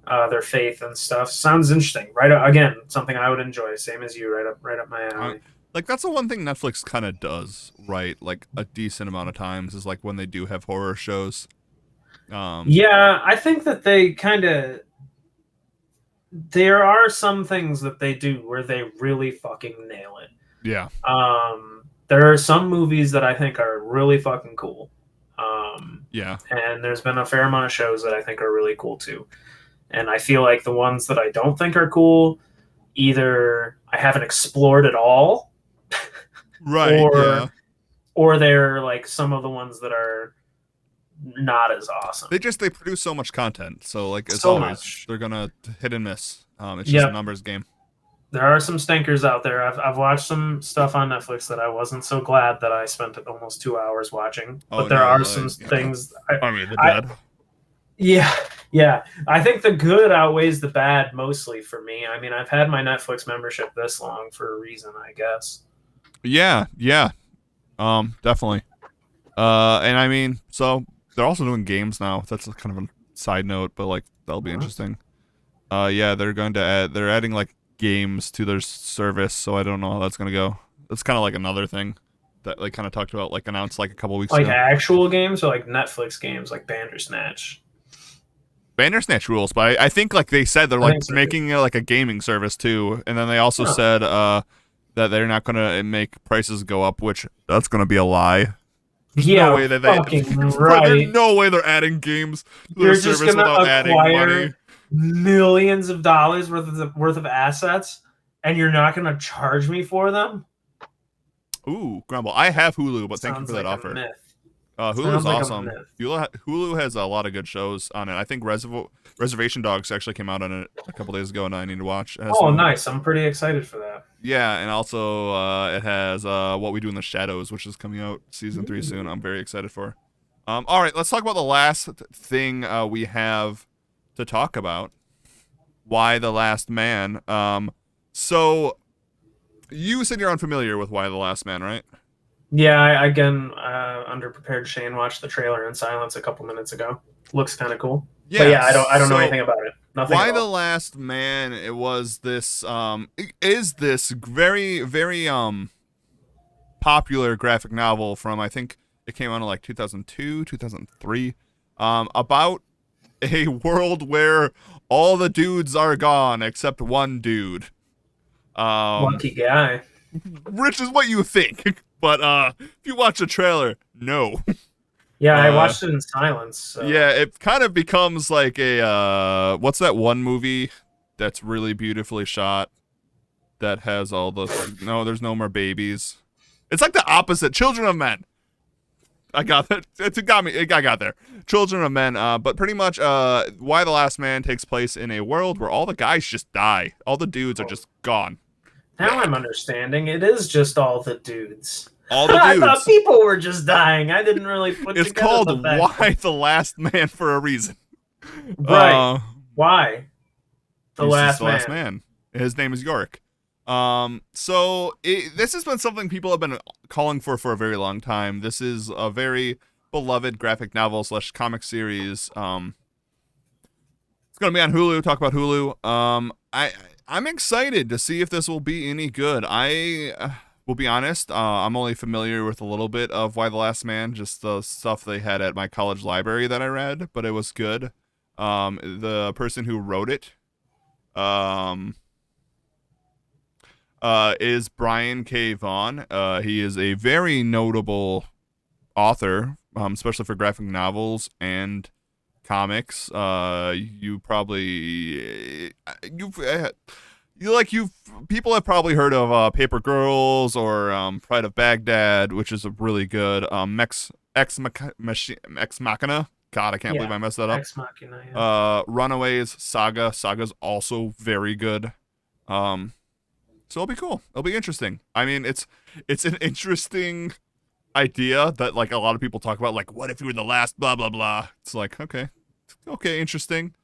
their faith and stuff. Sounds interesting. Right? Again, something I would enjoy. Same as you. Right up my alley. Like, that's the one thing Netflix kind of does right. Like a decent amount of times is like when they do have horror shows. Yeah, I think that they kind of. There are some things that they do where they really fucking nail it. Yeah. There are some movies that I think are really fucking cool. Yeah. And there's been a fair amount of shows that I think are really cool too. And I feel like the ones that I don't think are cool, either I haven't explored at all, right? or they're like some of the ones that are not as awesome. They produce so much content, so like as always, they're gonna hit and miss. It's just a numbers game. There are some stinkers out there. I've watched some stuff on Netflix that I wasn't so glad that I spent almost 2 hours watching. But there are some things. I mean, the bad. Yeah. I think the good outweighs the bad mostly for me. I mean, I've had my Netflix membership this long for a reason, I guess. Yeah. Definitely. And I mean, so they're also doing games now. That's kind of a side note, but like that'll be interesting. Yeah, they're adding like games to their service, so I don't know how that's gonna go. That's kind of like another thing that they kind of talked about, like announced like a couple weeks ago. Like actual games or like Netflix games, like Bandersnatch. Bandersnatch rules, but I think like they said they're like making like a gaming service too, and then they also said that they're not gonna make prices go up, which that's gonna be a lie. There's no way that there's no way they're adding games to their service without adding money. Millions of dollars worth of assets, and you're not going to charge me for them? Ooh, Grumble. I have Hulu, but thank you for that offer. Hulu's awesome. Hulu has a lot of good shows on it. I think Reservation Dogs actually came out on it a couple days ago, and I need to watch. Nice. I'm pretty excited for that. Yeah, and also it has What We Do in the Shadows, which is coming out season 3 soon. I'm very excited for. All right, let's talk about the last thing we have to talk about. Y the Last Man. So you said you're unfamiliar with Y the Last Man, right? Yeah, I again underprepared. Shane watched the trailer in silence a couple minutes ago. Looks kind of cool. But Yeah. yeah, I don't know So anything about it. Nothing at Y the all. Last Man, it was this it is this very very popular graphic novel from, I think it came out in like 2002, 2003, about a world where all the dudes are gone except one dude. Um Lucky guy. which is what you think. But if you watch the trailer, no. Yeah, I Uh watched it in silence. So yeah, it kind of becomes like a what's that one movie that's really beautifully shot that has all the no, there's no more babies. It's like the opposite. Children of Men. I got that. It got me. I got there. Children of Men. But pretty much, Y the Last Man takes place in a world where all the guys just die. All the dudes are just gone. now I'm understanding. It is just all the dudes. All the I thought dudes. people were just dying. I didn't really put It's together called the fact. Y the Last Man for a reason. Right. Why? The He's just last the man. last man. His name is York. So this has been something people have been calling for a very long time. This is a very beloved graphic novel / comic series. It's gonna be on Hulu. Talk about Hulu. I'm excited to see if this will be any good. I will be honest. I'm only familiar with a little bit of Y the Last Man, just the stuff they had at my college library that I read, but it was good. The person who wrote it, is Brian K. Vaughan. He is a very notable author, especially for graphic novels and comics. You probably people have probably heard of Paper Girls or Pride of Baghdad, which is a really good Ex Machina. God, I can't believe I messed that up. Ex Machina. Yeah. Runaways, Saga. Saga's also very good. So it'll be cool. It'll be interesting. I mean, it's an interesting idea that like a lot of people talk about. Like, what if you were the last? Blah blah blah. It's like okay, interesting.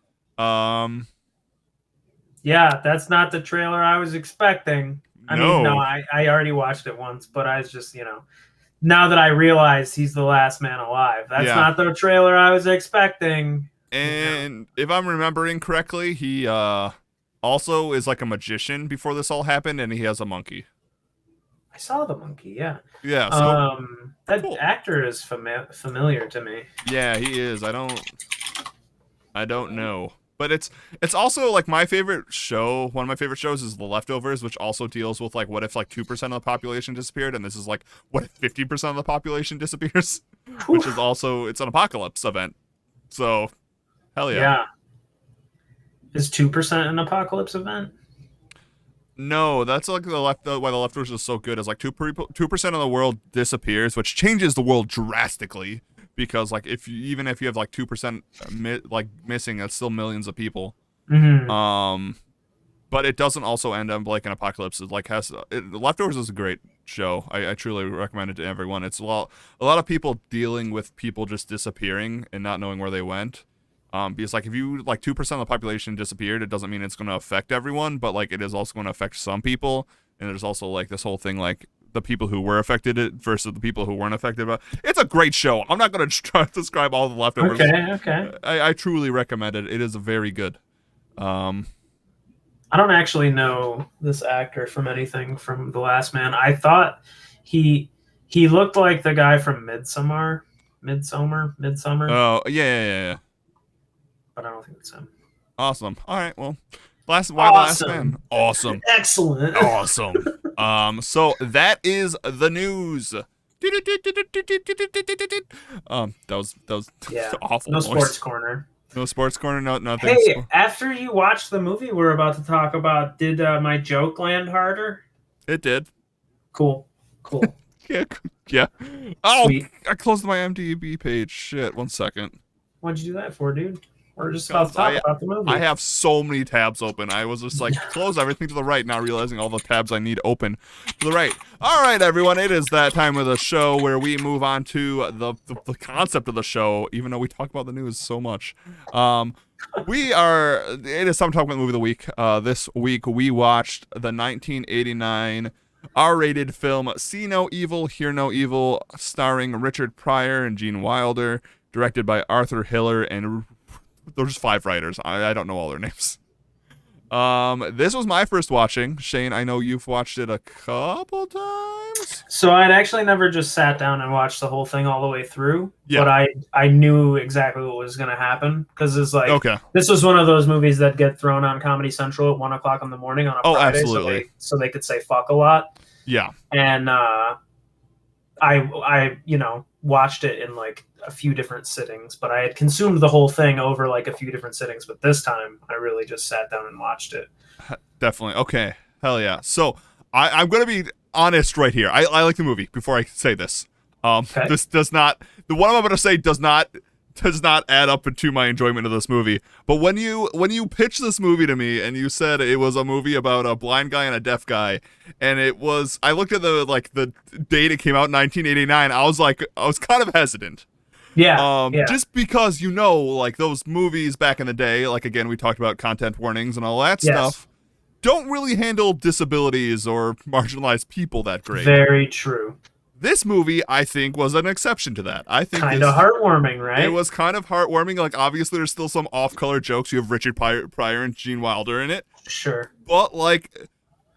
Yeah, that's not the trailer I was expecting. I no. mean, no, I already watched it once, but I was just, now that I realize he's the last man alive, that's not the trailer I was expecting. And if I'm remembering correctly, he also is like a magician before this all happened, and he has a monkey. I saw the monkey, yeah. Yeah, so that cool. Actor is familiar to me. Yeah, he is. I don't know. But it's also like my favorite show. One of my favorite shows is The Leftovers, which also deals with like what if like 2% of the population disappeared, and this is like what if 50% of the population disappears, which is also it's an apocalypse event. So, hell yeah. Yeah. Is 2% an apocalypse event? No, that's like why The Leftovers is so good. Is like 2% of the world disappears, which changes the world drastically. Because like if you have like 2% like missing, that's still millions of people. Mm-hmm. But it doesn't also end up like an apocalypse. It like Leftovers is a great show. I truly recommend it to everyone. It's a lot of people dealing with people just disappearing and not knowing where they went. Because like if you like 2% of the population disappeared, it doesn't mean it's going to affect everyone, but like it is also going to affect some people. And there's also like this whole thing like the people who were affected it versus the people who weren't affected by it. It's a great show. I'm not going to try to describe all the Leftovers. Okay. I truly recommend it. It is very good. I don't actually know this actor from anything from The Last Man. I thought he looked like the guy from Midsummer. Oh, yeah. But I don't think it's him. Awesome. All right, well, Last Man. Awesome. Excellent. Awesome. So that is the news. That was awful. No sports corner. No sports corner. No nothing. Hey, after you watched the movie we're about to talk about, did my joke land harder? It did. Cool. Yeah. Oh, sweet. I closed my IMDb page. Shit. 1 second. What'd you do that for, dude? We're just about to talk about the movie. I have so many tabs open. I was just like, close everything to the right, now realizing all the tabs I need open to the right. All right, everyone, it is that time of the show where we move on to the concept of the show, even though we talk about the news so much. It is time to talk about the movie of the week. This week we watched the 1989 R-rated film See No Evil, Hear No Evil, starring Richard Pryor and Gene Wilder, directed by Arthur Hiller, and there's 5 writers. I don't know all their names. This was my first watching. Shane, I know you've watched it a couple times. So I'd actually never just sat down and watched the whole thing all the way through, but I knew exactly what was going to happen, because it's like, this was one of those movies that get thrown on Comedy Central at 1 o'clock in the morning on a Friday, absolutely. so they could say fuck a lot. Yeah. And I watched it in like a few different sittings, but I had consumed the whole thing over like a few different sittings, but this time I really just sat down and watched it. Definitely. Okay. Hell yeah. So I'm going to be honest right here. I like the movie before I say this. This does not, what I'm about to say does not add up to my enjoyment of this movie. But when you pitched this movie to me and you said it was a movie about a blind guy and a deaf guy, and I looked at the date it came out in 1989, I was kind of hesitant. Yeah. Just because like those movies back in the day, like again we talked about content warnings and all that stuff, don't really handle disabilities or marginalized people that great. Very true. This movie, I think, was an exception to that. I think kind of heartwarming, right? It was kind of heartwarming. Like, obviously, there's still some off-color jokes. You have Richard Pryor and Gene Wilder in it. Sure. But, like,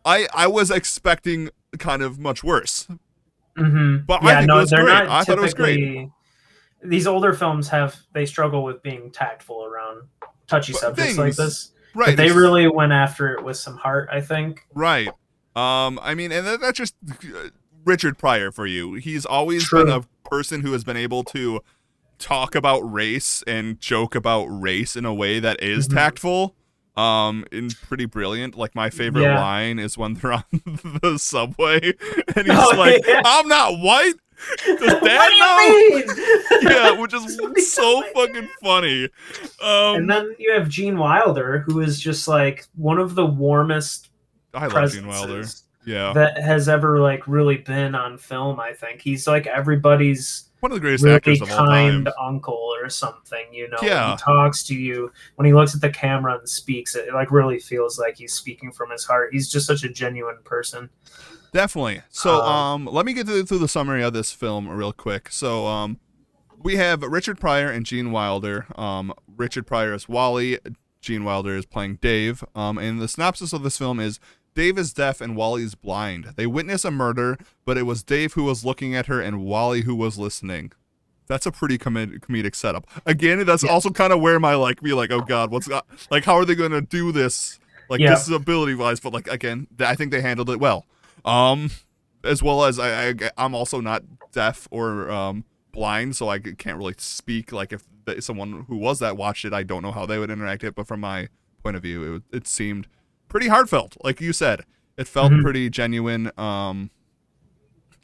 I was expecting kind of much worse. Mm-hmm. But I think it was great. I thought it was great. These older films they struggle with being tactful around touchy subjects like this. Right. But they really went after it with some heart, I think. Right. I mean, and that's just Richard Pryor for you. He's always been a person who has been able to talk about race and joke about race in a way that is tactful, and pretty brilliant. Like, my favorite line is when they're on the subway and he's I'm not white. Does Dad know? Yeah, which is so fucking funny. And then you have Gene Wilder, who is just like one of the warmest I love Gene Wilder. That has ever like really been on film. I think he's like everybody's one of the greatest really actors of all time. Kind uncle or something, Yeah. When he talks to you, when he looks at the camera and speaks, it like really feels like he's speaking from his heart. He's just such a genuine person. Definitely. So let me get through the summary of this film real quick. So we have Richard Pryor and Gene Wilder. Richard Pryor is Wally. Gene Wilder is playing Dave. And the synopsis of this film is: Dave is deaf and Wally is blind. They witness a murder, but it was Dave who was looking at her and Wally who was listening. That's a pretty comedic setup. Again, that's also kind of where my oh god, how are they going to do this? Disability wise, but again, I think they handled it well. As well as I'm also not deaf or blind, so I can't really speak. Like, if someone who was that watched it, I don't know how they would interact it. But from my point of view, it seemed pretty heartfelt, like you said. It felt pretty genuine, and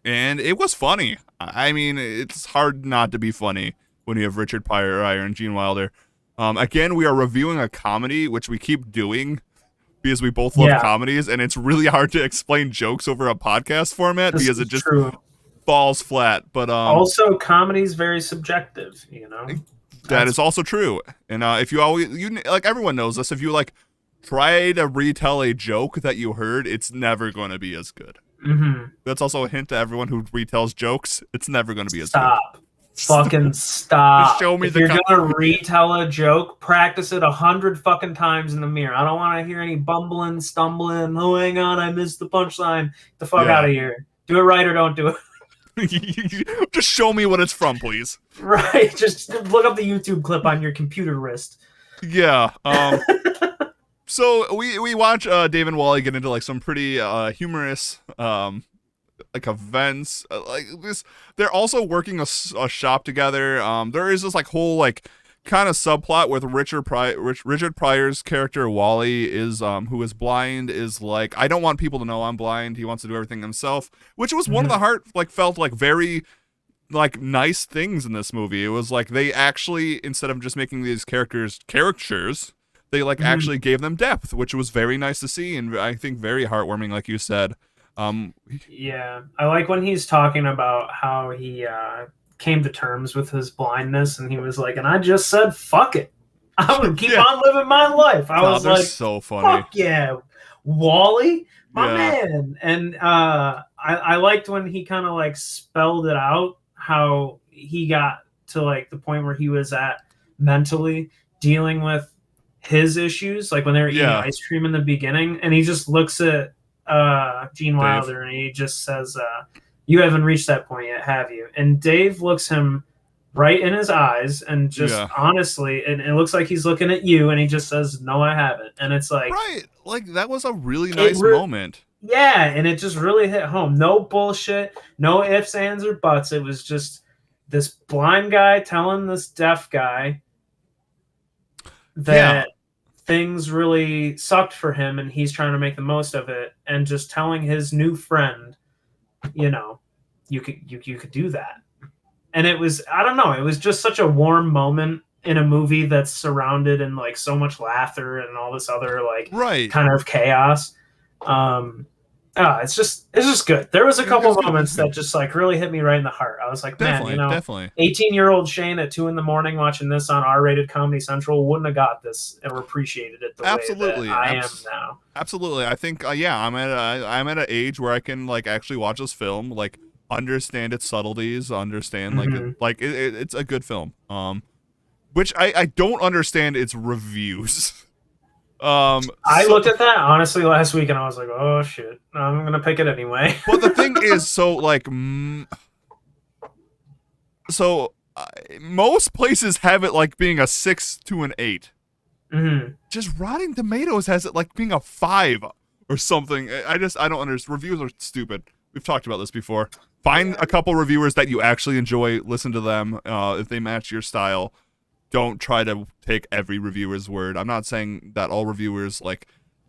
it was funny. I mean, it's hard not to be funny when you have Richard Pryor and Gene Wilder. Again, we are reviewing a comedy, which we keep doing because we both love comedies, and it's really hard to explain jokes over a podcast format because it just falls flat. But also, comedy is very subjective, That is also true. And if you everyone knows this, if you try to retell a joke that you heard, it's never going to be as good. That's also a hint to everyone who retells jokes. It's never going to be as good. Fucking stop. Just show me if you're gonna retell a joke, practice it 100 fucking times in the mirror. I don't want to hear any bumbling, stumbling. Oh, hang on, I missed the punchline. Get the fuck out of here. Do it right or don't do it. Just show me what it's from, please. Right. Just look up the YouTube clip on your computer wrist. Yeah. So we watch Dave and Wally get into some pretty humorous events this. They're also working a shop together. There is this whole kind of subplot with Richard Pryor's character Wally is who is blind, is I don't want people to know I'm blind. He wants to do everything himself, which was one of the felt very like nice things in this movie. It was like they actually, instead of just making these characters, they like actually gave them depth, which was very nice to see, and I think very heartwarming, like you said. Yeah, I like when he's talking about how he came to terms with his blindness, and he was like, "And I just said, fuck it, I'm gonna keep on living my life." I was like, so funny. "Fuck yeah, Wally, my man!" And I liked when he kind of like spelled it out, how he got to like the point where he was at mentally dealing with his issues, like when they were eating ice cream in the beginning, and he just looks at Gene Wilder and he just says, "You haven't reached that point yet, have you?" And Dave looks him right in his eyes and just honestly, and it looks like he's looking at you, and he just says, "No, I haven't." And it's like, right, like that was a really nice moment. Yeah, and it just really hit home. No bullshit, no ifs, ands, or buts. It was just this blind guy telling this deaf guy that things really sucked for him, and he's trying to make the most of it, and just telling his new friend, you know, you could do that. And it was, I don't know, it was just such a warm moment in a movie that's surrounded in like so much laughter and all this other like kind of chaos. It's just good. There was a couple moments that just like really hit me right in the heart. I was like, man, you know, 18-year-old Shane at 2 a.m. watching this on R-rated Comedy Central wouldn't have got this or appreciated it the way that I am now. Absolutely. I think I'm at an age where I can like actually watch this film, like understand its subtleties, understand like it's a good film. Which I don't understand its reviews. I looked at that honestly last week and I was like, oh shit, I'm gonna pick it anyway. But the thing is, so like, most places have it like being a 6 to an 8. Just Rotten Tomatoes has it like being a 5 or something. I don't understand. Reviews are stupid. We've talked about this before. Find a couple reviewers that you actually enjoy. Listen to them. If they match your style. Don't try to take every reviewer's word. I'm not saying that all reviewers like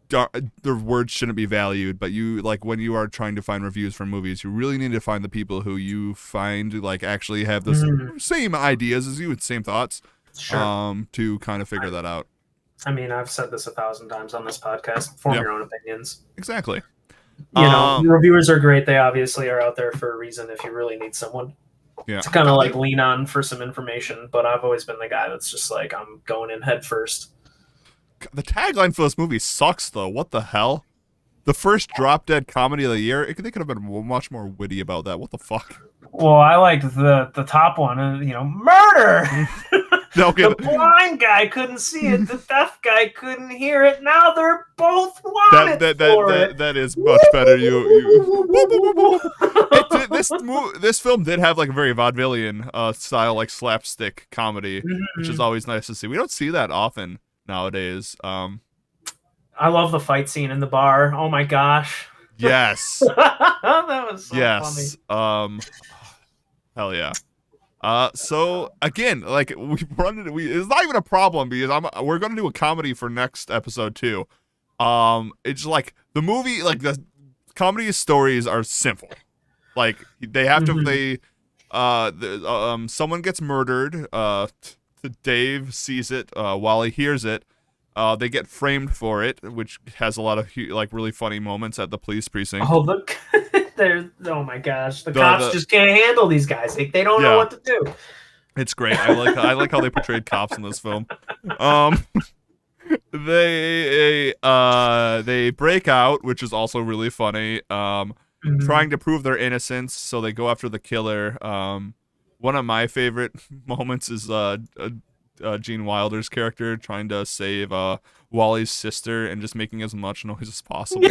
their words shouldn't be valued, but you like when you are trying to find reviews for movies, you really need to find the people who you find like actually have the same ideas as you, same thoughts, to kind of figure that out. I mean, I've said this 1,000 times on this podcast. Form your own opinions. Exactly. You know, reviewers are great. They obviously are out there for a reason. If you really need someone. To kind of like lean on for some information, but I've always been the guy that's just like, I'm going in head first. The tagline for this movie sucks though. What the hell? The first drop dead comedy of the year. They could have been much more witty about that. What the fuck? Well, I liked the top one. You know, murder. The blind guy couldn't see it. The deaf guy couldn't hear it. Now they're both wanted for it. That is much better. This film did have like a very vaudevillian style, like slapstick comedy, which is always nice to see. We don't see that often nowadays. I love the fight scene in the bar. Oh my gosh. Yes. That was so funny. Hell yeah. So again, like it's not even a problem because we're gonna do a comedy for next episode too. It's like the movie, like the comedy stories are simple. Like they have to, someone gets murdered. Dave sees it. Wally hears it. They get framed for it, which has a lot of like really funny moments at the police precinct. Oh look. Oh my gosh, the cops just can't handle these guys. They don't know what to do. It's great. I like how they portrayed cops in this film. They break out, which is also really funny. Trying to prove their innocence, so they go after the killer. One of my favorite moments is Gene Wilder's character trying to save Wally's sister and just making as much noise as possible.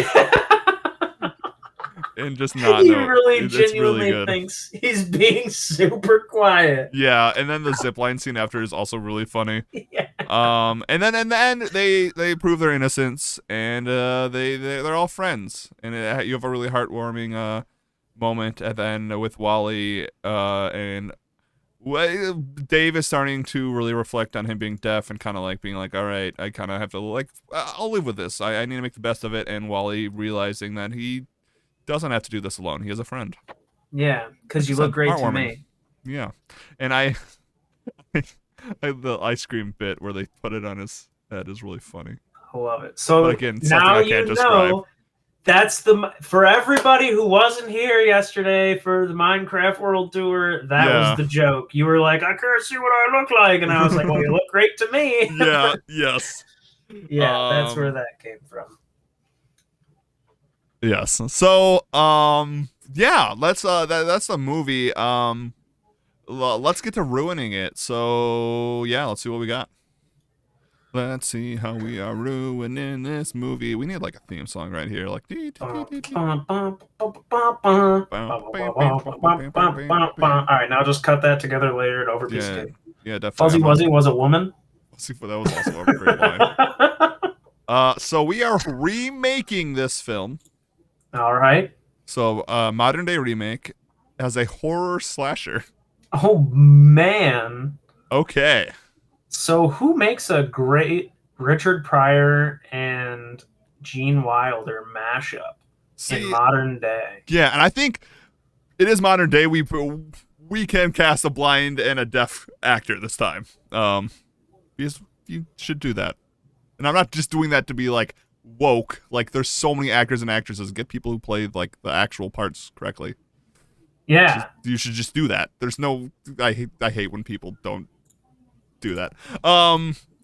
And just not he really genuinely really thinks he's being super quiet. Yeah, and then the zipline scene after is also really funny. Yeah. And then in the end they prove their innocence, and they're all friends, and you have a really heartwarming moment at the end with Wally, and Dave is starting to really reflect on him being deaf and kind of like being like, all right, I kind of have to like I'll live with this. I need to make the best of it, and Wally realizing that he doesn't have to do this alone. He has a friend. Yeah, because you look great to me. Yeah, and I the ice cream bit where they put it on his head is really funny. I love it. But So again, something now I can't describe. that's for everybody who wasn't here yesterday for the Minecraft World Tour. That was the joke. You were like, I can't see what I look like, and I was like, well, you look great to me. Yeah. Yes. Yeah, that's where that came from. Yes. So, yeah, that's the movie. Let's get to ruining it. So, yeah, let's see what we got. Let's see how we are ruining this movie. We need like a theme song right here, like. All right, now just cut that together, later it over piece of cake. Yeah, definitely. Fuzzy Wuzzy was a woman. That was also a great line. So we are remaking this film. All right. So, modern day remake as a horror slasher. Oh man. Okay. So who makes a great Richard Pryor and Gene Wilder mashup in modern day? Yeah, and I think it is modern day. We can cast a blind and a deaf actor this time. Because you should do that. And I'm not just doing that to be like woke. Like, there's so many actors and actresses. Get people who play like the actual parts correctly. Yeah. You should just do that. There's no. I hate when people don't do that.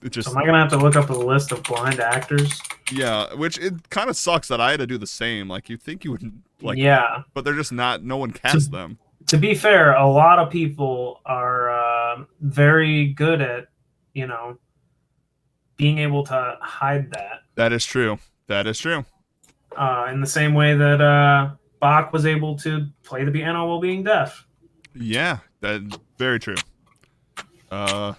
It just. So am I gonna have to look up a list of blind actors? Yeah, which it kind of sucks that I had to do the same. Like, you think you would like. Yeah. But they're just not. No one casts them. To be fair, a lot of people are very good at, being able to hide that. That is true. That is true. In the same way that Bach was able to play the piano while being deaf. Yeah, that's very true. And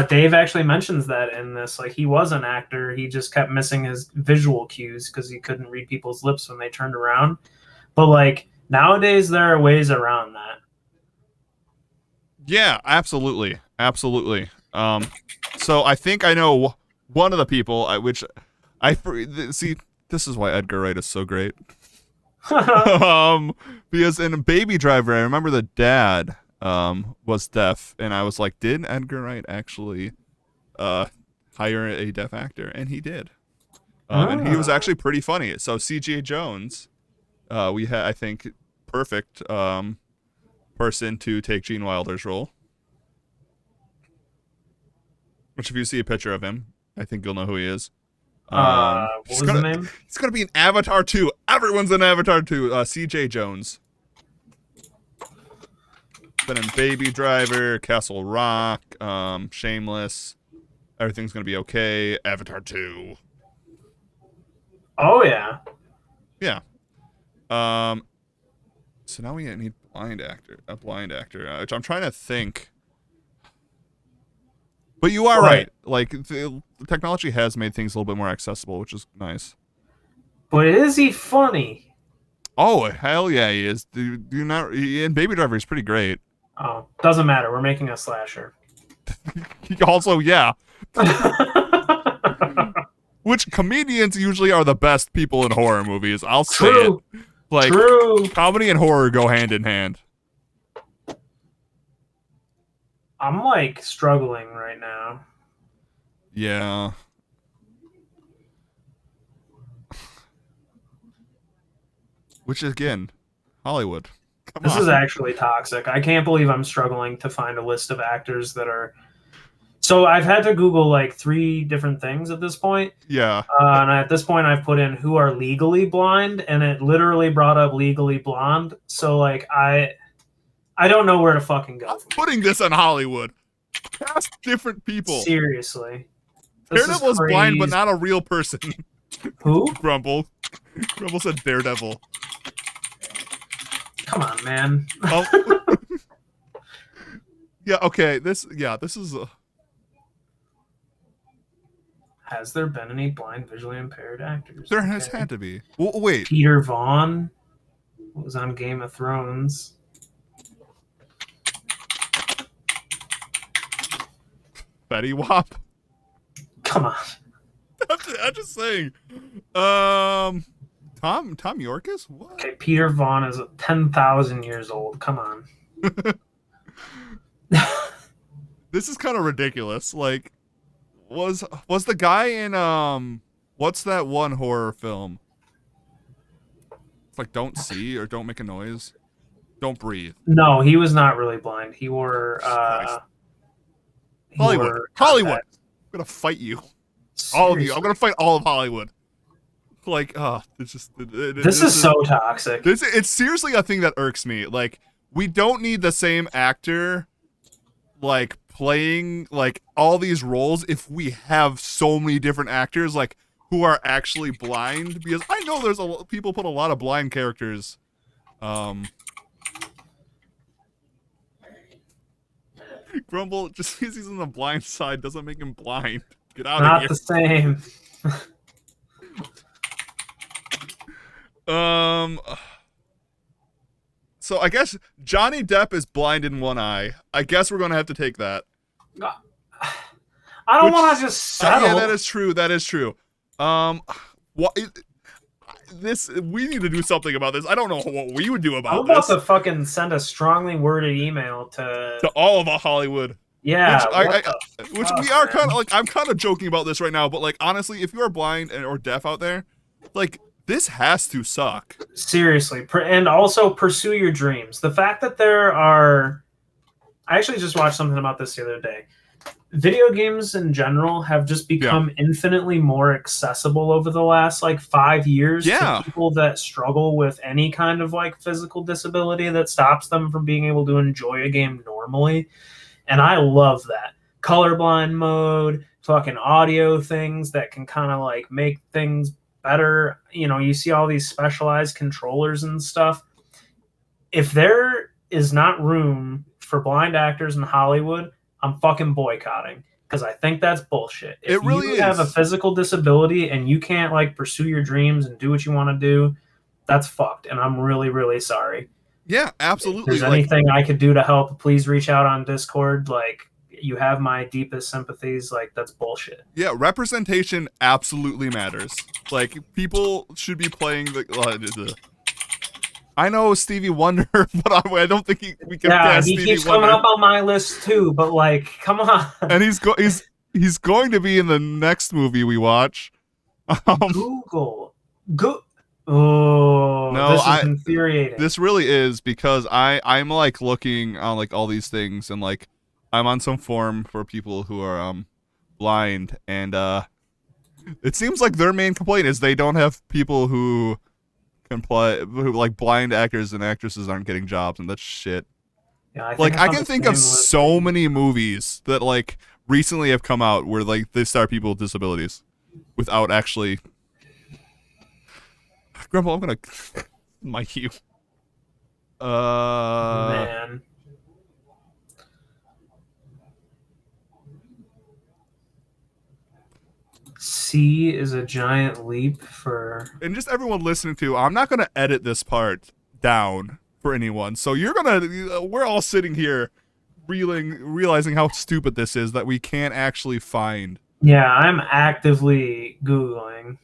Dave actually mentions that in this. Like, he was an actor. He just kept missing his visual cues because he couldn't read people's lips when they turned around. But, like, nowadays there are ways around that. Yeah, absolutely. Absolutely. So I think I know one of the people, which I see. This is why Edgar Wright is so great. Because in Baby Driver, I remember the dad was deaf, and I was like, did Edgar Wright actually hire a deaf actor? And he did. And he was actually pretty funny. So C.J. Jones, we had, I think, perfect person to take Gene Wilder's role. Which, if you see a picture of him, I think you'll know who he is. What was the name? He's going to be in Avatar 2. Everyone's in Avatar 2. C.J. Jones. Been in Baby Driver, Castle Rock, Shameless. Everything's going to be okay. Avatar 2. Oh, yeah. Yeah. So now we need a blind actor, which I'm trying to think. But you are right. Like, the technology has made things a little bit more accessible, which is nice. But is he funny? Oh, hell yeah, he is. In Baby Driver, he's pretty great. Oh, doesn't matter. We're making a slasher. Also, yeah. Which comedians usually are the best people in horror movies. I'll say it. Like, comedy and horror go hand in hand. I'm, like, struggling right now. Yeah. Which, again, Hollywood. This is actually toxic. I can't believe I'm struggling to find a list of actors that are... So I've had to Google, like, 3 different things at this point. Yeah. And at this point, I've put in who are legally blind, and it literally brought up Legally Blonde. So, like, I don't know where to fucking go. I'm putting this on Hollywood. Cast different people. Seriously. Daredevil is blind, but not a real person. Who? Grumble. Grumble said Daredevil. Come on, man. Oh. Yeah, okay. This is... Has there been any blind, visually impaired actors? There has had to be. Well, wait. Peter Vaughn was on Game of Thrones. Betty Wap. Come on. I'm just saying. Tom York is what? Okay, Peter Vaughn is 10,000 years old. Come on. This is kind of ridiculous. Like, was the guy in what's that one horror film? It's like Don't See or Don't Make a Noise, Don't Breathe. No, he was not really blind. He wore Hollywood. I'm gonna fight you, all of you. I'm gonna fight all of Hollywood. Like, it's just this is so toxic. It's seriously a thing that irks me. Like, we don't need the same actor, like, playing like all these roles if we have so many different actors like who are actually blind, because I know there's people put a lot of blind characters. Grumble, just because he's on the blind side doesn't make him blind. Get out of here. Not the same. So I guess Johnny Depp is blind in one eye. I guess we're gonna have to take that. I don't want to just settle. Yeah, that is true. That is true. What? We need to do something about this. I don't know what we would do about this. I'm about to fucking send a strongly worded email to all of Hollywood. Yeah, which we are kind of like. I'm kind of joking about this right now, but like honestly, if you are blind or deaf out there, like, this has to suck. Seriously. And also pursue your dreams. The fact that there are... I actually just watched something about this the other day. Video games in general have just become infinitely more accessible over the last, like, 5 years to people that struggle with any kind of, like, physical disability that stops them from being able to enjoy a game normally. And I love that. Colorblind mode, fucking audio things that can kind of, like, make things better. You know, you see all these specialized controllers and stuff. If there is not room for blind actors in Hollywood, I'm fucking boycotting, because I think that's bullshit. If it really you have a physical disability and you can't, like, pursue your dreams and do what you want to do, that's fucked, and I'm really, really sorry. Yeah, absolutely. If there's anything I could do to help, please reach out on Discord. Like, you have my deepest sympathies. Like, that's bullshit. Yeah, representation absolutely matters. Like, people should be playing the I know Stevie Wonder, but I don't think we can cast Stevie Wonder. Yeah, he keeps coming up on my list too, but, like, come on. And he's going to be in the next movie we watch. Google. Oh, no, this is infuriating. This really is, because I'm like looking on like all these things, and like I'm on some forum for people who are blind, and it seems like their main complaint is they don't have people who can play, who, like, blind actors and actresses aren't getting jobs, and that's shit. Yeah, I can think of so many movies that like recently have come out where like they star people with disabilities without actually. Grumble, I'm gonna mic you. Man. C is a giant leap for... And just everyone listening to, I'm not gonna edit this part down for anyone. So we're all sitting here realizing how stupid this is, that we can't actually find. Yeah, I'm actively Googling.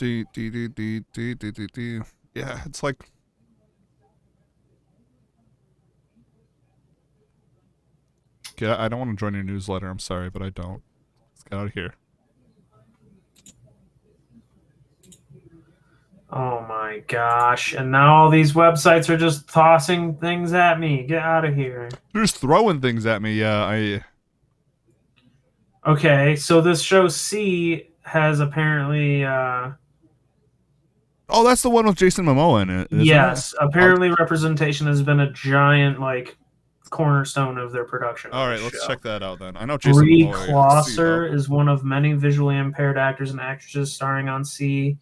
Yeah, it's like... I don't want to join your newsletter, I'm sorry, but I don't. Let's get out of here. Oh my gosh, and now all these websites are just tossing things at me. Get out of here. They're just throwing things at me, yeah, Okay, so this show C has apparently... Oh, that's the one with Jason Momoa in it. Yes, apparently representation has been a giant, like, cornerstone of their production. All right, let's check that out then. I know Jason Momoa. Brie Klosser is one of many visually impaired actors and actresses starring on C.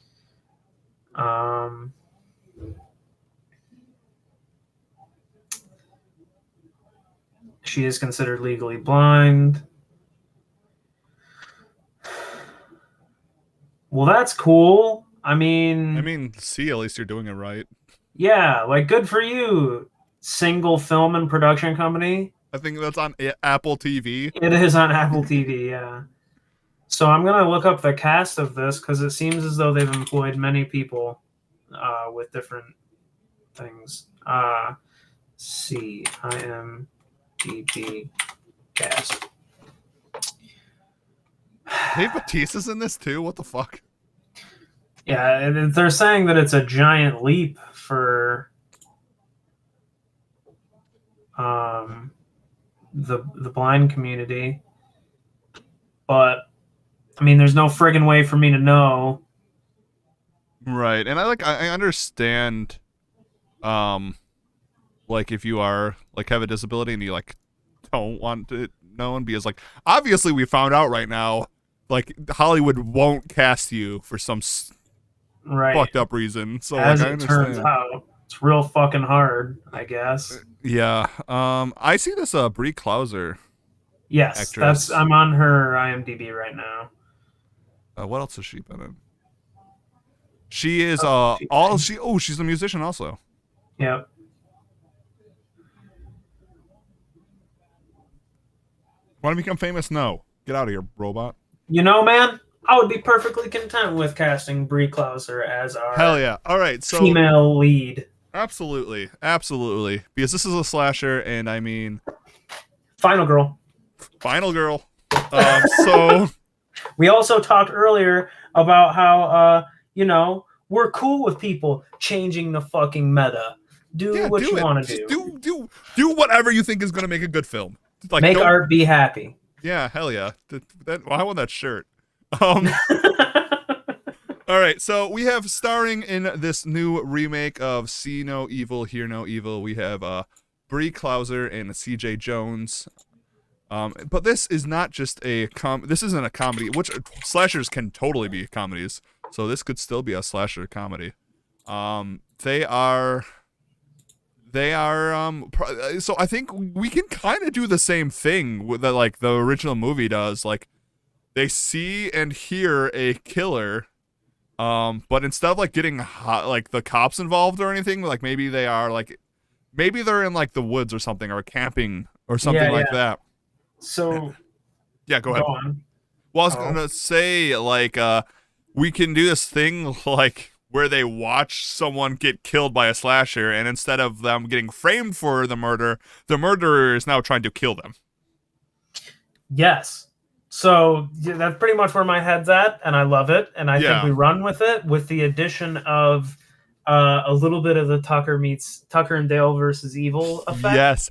She is considered legally blind. Well, that's cool. I mean, C, at least you're doing it right. Yeah, like, good for you, single film and production company. I think that's on Apple TV. It is on Apple TV, yeah. So I'm going to look up the cast of this because it seems as though they've employed many people with different things. See, IMDb cast. Dave Bautista's in this too? What the fuck? Yeah, they're saying that it's a giant leap for the blind community. But I mean, there's no friggin' way for me to know. Right, and I understand, like if you are like have a disability and you like don't want it known because like obviously we found out right now like Hollywood won't cast you for some fucked up reason. So as like, I understand. Turns out, it's real fucking hard, I guess. Yeah. I see this Brie Klauser. Yes, actress. I'm on her IMDb right now. What else has she been in? She is she's a musician also. Yep. Want to become famous? No. Get out of here, robot. You know, man, I would be perfectly content with casting Brie Klauser as our hell yeah. All right, so female lead. Absolutely, because this is a slasher, and I mean, Final Girl. So we also talked earlier about how we're cool with people changing the fucking meta. Do what you want to do. Do whatever you think is going to make a good film. Like, make art be happy. Yeah, hell yeah. I want that shirt. All right, so we have starring in this new remake of See No Evil, Hear No Evil. We have Brie Klauser and C.J. Jones. But this is not just this isn't a comedy, which slashers can totally be comedies. So this could still be a slasher comedy. They are so I think we can kind of do the same thing with like the original movie does. Like they see and hear a killer, but instead of like getting like the cops involved or anything, like maybe they're in like the woods or something, or camping or something like that. So yeah, go ahead. Well, I was gonna say like we can do this thing like where they watch someone get killed by a slasher, and instead of them getting framed for the murder, the murderer is now trying to kill them. Yes. So yeah, that's pretty much where my head's at, and I love it. And I think we run with it with the addition of a little bit of the Tucker and Dale versus Evil effect. Yes.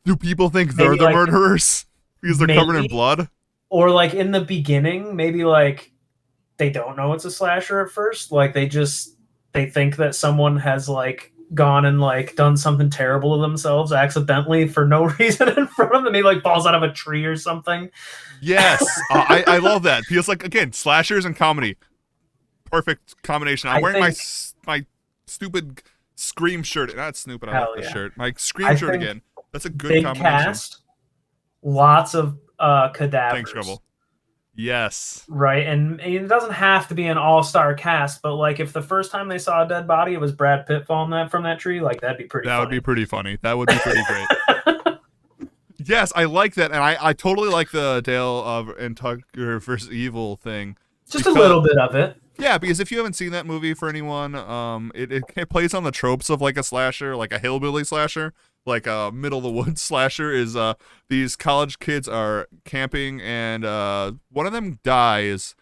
Do people think they're the murderers because they're covered in blood? Or like in the beginning, maybe like they don't know it's a slasher at first. Like they think that someone has like gone and like done something terrible to themselves accidentally for no reason in front of them. Maybe like falls out of a tree or something. Yes. I love that. Because like, again, slashers and comedy. Perfect combination. I'm wearing my stupid Scream shirt. Not Snoop, I like the shirt. My Scream shirt again. That's a good combination. Cast, lots of cadavers. Thanks, Trouble. Yes. Right, and it doesn't have to be an all-star cast, but like if the first time they saw a dead body, it was Brad Pitt falling from that tree, like that'd be pretty funny. That would be pretty funny. That would be pretty great. Yes, I like that, and I totally like the Dale and Tucker versus Evil thing. Just a little bit of it. Yeah, because if you haven't seen that movie for anyone, it plays on the tropes of like a slasher, like a hillbilly slasher. Like a middle of the woods slasher is these college kids are camping and one of them dies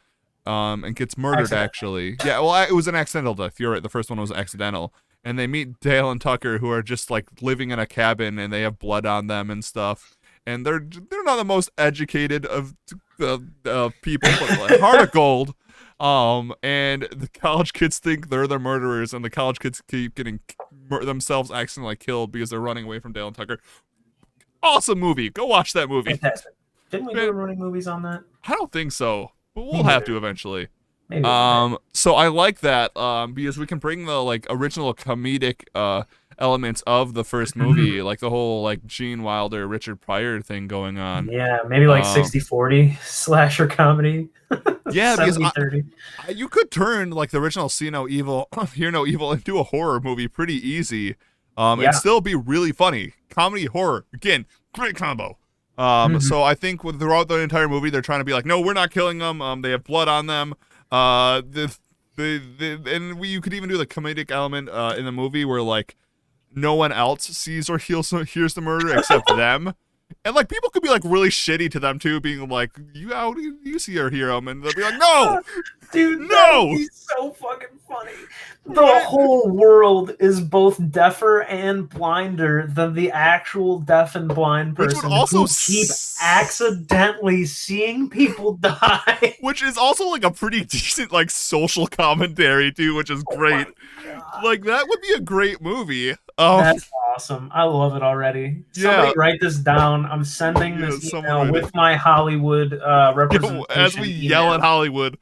and gets murdered actually. Yeah, well it was an accidental death. You're right, the first one was accidental. And they meet Dale and Tucker who are just like living in a cabin and they have blood on them and stuff. And they're not the most educated of people, but like heart of gold. And the college kids think they're the murderers, and the college kids keep getting themselves accidentally killed because they're running away from Dale and Tucker. Awesome movie. Go watch that movie. Fantastic. Didn't we do running movies on that? I don't think so, but we'll have to eventually. Maybe. So I like that because we can bring the like original comedic elements of the first movie, like the whole like Gene Wilder, Richard Pryor thing going on. Yeah, maybe like 60-40 slasher comedy. Yeah, because you could turn like the original See No Evil, Hear No Evil into a horror movie pretty easy. And still be really funny. Comedy, horror, again, great combo. So I think throughout the entire movie, they're trying to be like, no, we're not killing them. They have blood on them. And you could even do the comedic element in the movie where like no one else sees or hears the murder except them. And like people could be like really shitty to them too, being like, you see or hear them, and they'll be like, no, dude, no, that would be so fucking funny. The whole world is both deafer and blinder than the actual deaf and blind person, which would also who keep accidentally seeing people die. Which is also like a pretty decent like social commentary too, which is great. Like that would be a great movie. That's awesome. I love it already. Somebody write this down. I'm sending this email with my Hollywood representation. As we yell at Hollywood,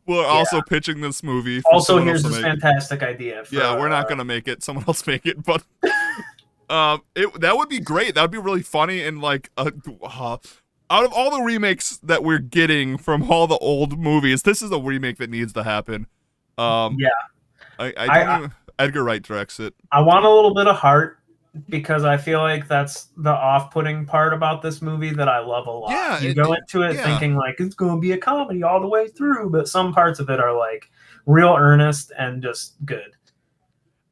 we're also pitching this movie. Also, here's this fantastic idea. For, we're not gonna make it. Someone else make it, but that would be great. That would be really funny and like out of all the remakes that we're getting from all the old movies, this is a remake that needs to happen. Edgar Wright directs it. I want a little bit of heart because I feel like that's the off-putting part about this movie that I love a lot. Yeah, you go into it thinking like it's going to be a comedy all the way through, but some parts of it are like real earnest and just good.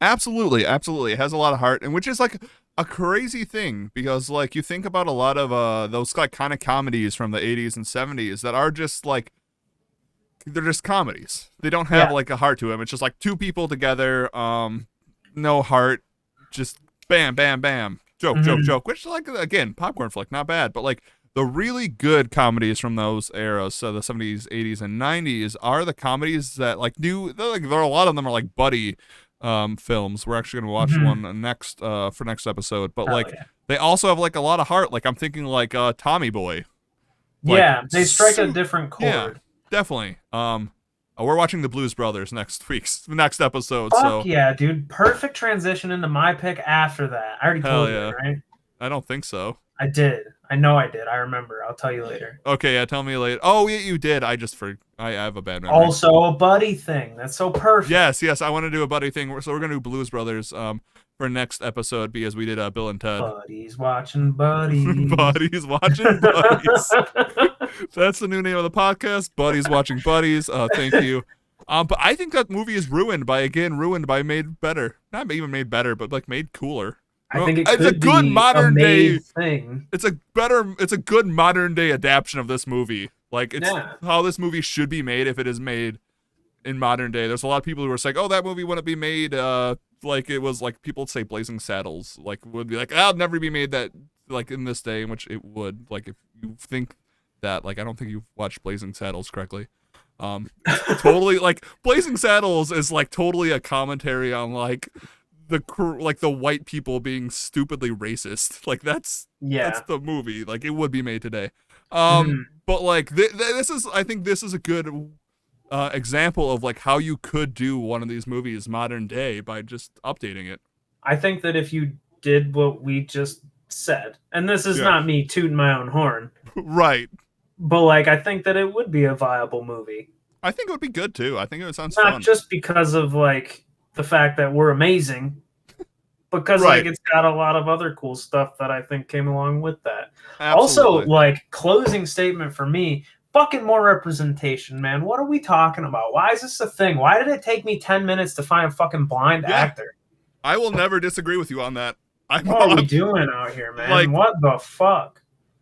Absolutely. It has a lot of heart, and which is like a crazy thing because like you think about a lot of those like kind of comedies from the 80s and 70s that are just like they're just comedies. They don't have like a heart to them. It's just like two people together, no heart, just bam, bam, bam, joke. Which like again, popcorn flick, not bad. But like the really good comedies from those eras, so the 70s, 80s, and 90s, are the comedies that like there are a lot of them are like buddy films. We're actually gonna watch one next for next episode. But they also have like a lot of heart. Like I'm thinking like Tommy Boy. Like, they strike a different chord. Yeah. Definitely. We're watching the Blues Brothers next episode. Fuck yeah, dude! Perfect transition into my pick after that. I already told you, right? I don't think so. I did. I know I did. I remember. I'll tell you later. Okay, yeah, tell me later. Oh, yeah, you did. I have a bad memory. Also, a buddy thing. That's so perfect. Yes. I want to do a buddy thing. So we're gonna do Blues Brothers for next episode because we did Bill and Ted. Buddies watching buddies. Buddies watching buddies. That's the new name of the podcast. Buddies watching buddies. Thank you. But I think that movie is ruined by made better. Not even made better, but like made cooler. I think it's a good modern day thing. It's a good modern day adaptation of this movie. Like it's how this movie should be made if it is made in modern day. There's a lot of people who are saying, "Oh, that movie wouldn't be made like it was like people say Blazing Saddles like would be like I'll never be made that like in this day," in which it would. Like if you think that, like I don't think you've watched Blazing Saddles correctly. Totally like Blazing Saddles is like totally a commentary on like the white people being stupidly racist. Like that's the movie. Like it would be made today. But like I think this is a good example of like how you could do one of these movies modern day by just updating it. I think that if you did what we just said, and this is not me tooting my own horn, right? But like I think that it would be a viable movie. I think it would be good too. I think it sounds not fun. Just because of like the fact that we're amazing, because like it's got a lot of other cool stuff that I think came along with that. Absolutely. Also, like closing statement for me, fucking more representation, man. What are we talking about? Why is this a thing? Why did it take me 10 minutes to find a fucking blind actor? I will never disagree with you on that. What are we doing out here, man? Like, what the fuck?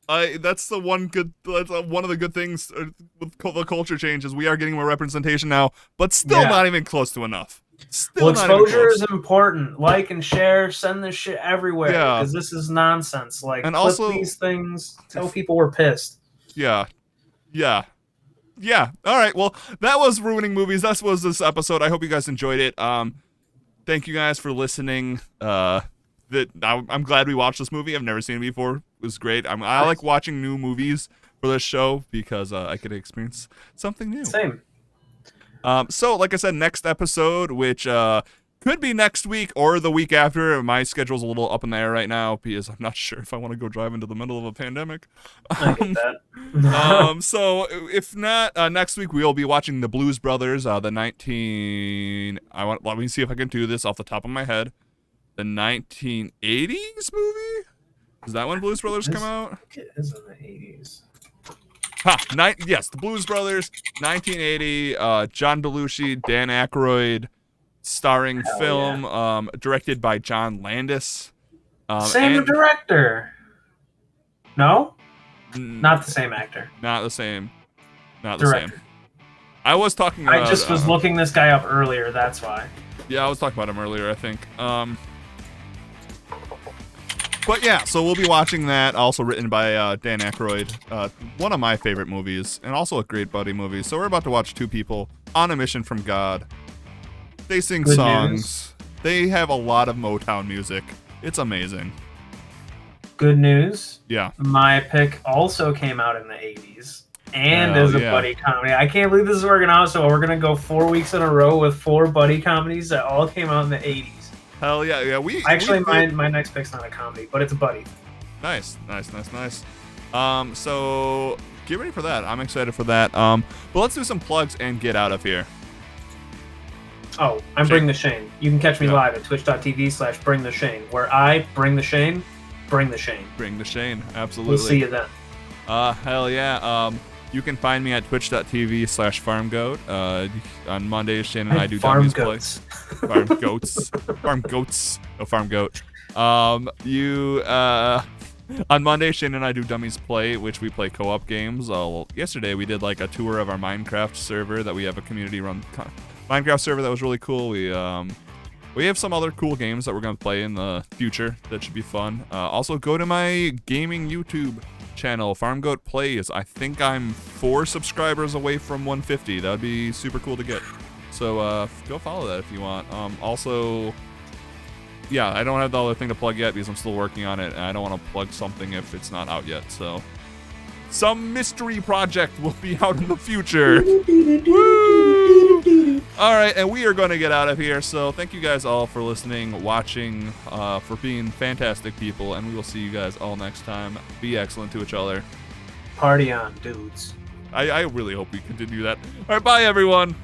That's one of the good things with the culture change is we are getting more representation now, but still not even close to enough. Exposure is important. Like and share, send this shit everywhere because this is nonsense. Like, and also these things, tell people we're pissed. Yeah. All right. Well, that was Ruining Movies. That was this episode. I hope you guys enjoyed it. Thank you guys for listening. I'm glad we watched this movie. I've never seen it before. It was great. I like watching new movies for this show because I could experience something new. Same. So, like I said, next episode, which could be next week or the week after. My schedule's a little up in the air right now because I'm not sure if I want to go drive into the middle of a pandemic. I get that. So if not, next week we'll be watching the Blues Brothers, let me see if I can do this off the top of my head. the 1980s movie? Is that when Blues Brothers come out? It is in the 80s. Yes, the Blues Brothers, 1980. John Belushi, Dan Aykroyd, starring film, directed by John Landis. Same director. No, not the same actor. Not the same. Not the same. I was talking about. I just was looking this guy up earlier. That's why. Yeah, I was talking about him earlier, I think. But yeah, so we'll be watching that. Also written by Dan Aykroyd. One of my favorite movies, and also a great buddy movie. So we're about to watch two people on a mission from God. They sing songs. They have a lot of Motown music. It's amazing. Good news. Yeah. My pick also came out in the 80s. And as a buddy comedy. I can't believe this is working out. So we're going to go 4 weeks in a row with 4 buddy comedies that all came out in the 80s. Hell yeah. Yeah, my next pick's not a comedy, but it's a buddy. Nice. So get ready for that. I'm excited for that. But let's do some plugs and get out of here. Oh, I'm Bring the Shane. You can catch me live at twitch.tv/bringtheshane, where I bring the Shane, bring the Shane. Bring the Shane, absolutely. We'll see you then. Hell yeah. You can find me at twitch.tv/farmgoat. On Mondays, Shane and I do Dummies Play. Farm goats. Farm goats. Oh, farm goat. On Monday, Shane and I do Dummies Play, which we play co-op games. Yesterday we did like a tour of our Minecraft server that we have a community-run Minecraft server that was really cool. We have some other cool games that we're gonna play in the future that should be fun. Also, go to my gaming YouTube channel, FarmGoat Plays. I think I'm 4 subscribers away from 150. That would be super cool to get. So go follow that if you want. Also, yeah, I don't have the other thing to plug yet because I'm still working on it, and I don't want to plug something if it's not out yet. So some mystery project will be out in the future. Woo! All right, and we are going to get out of here. So thank you guys all for listening, watching, for being fantastic people, and we will see you guys all next time. Be excellent to each other. Party on, dudes. I really hope we continue that. All right, bye, everyone.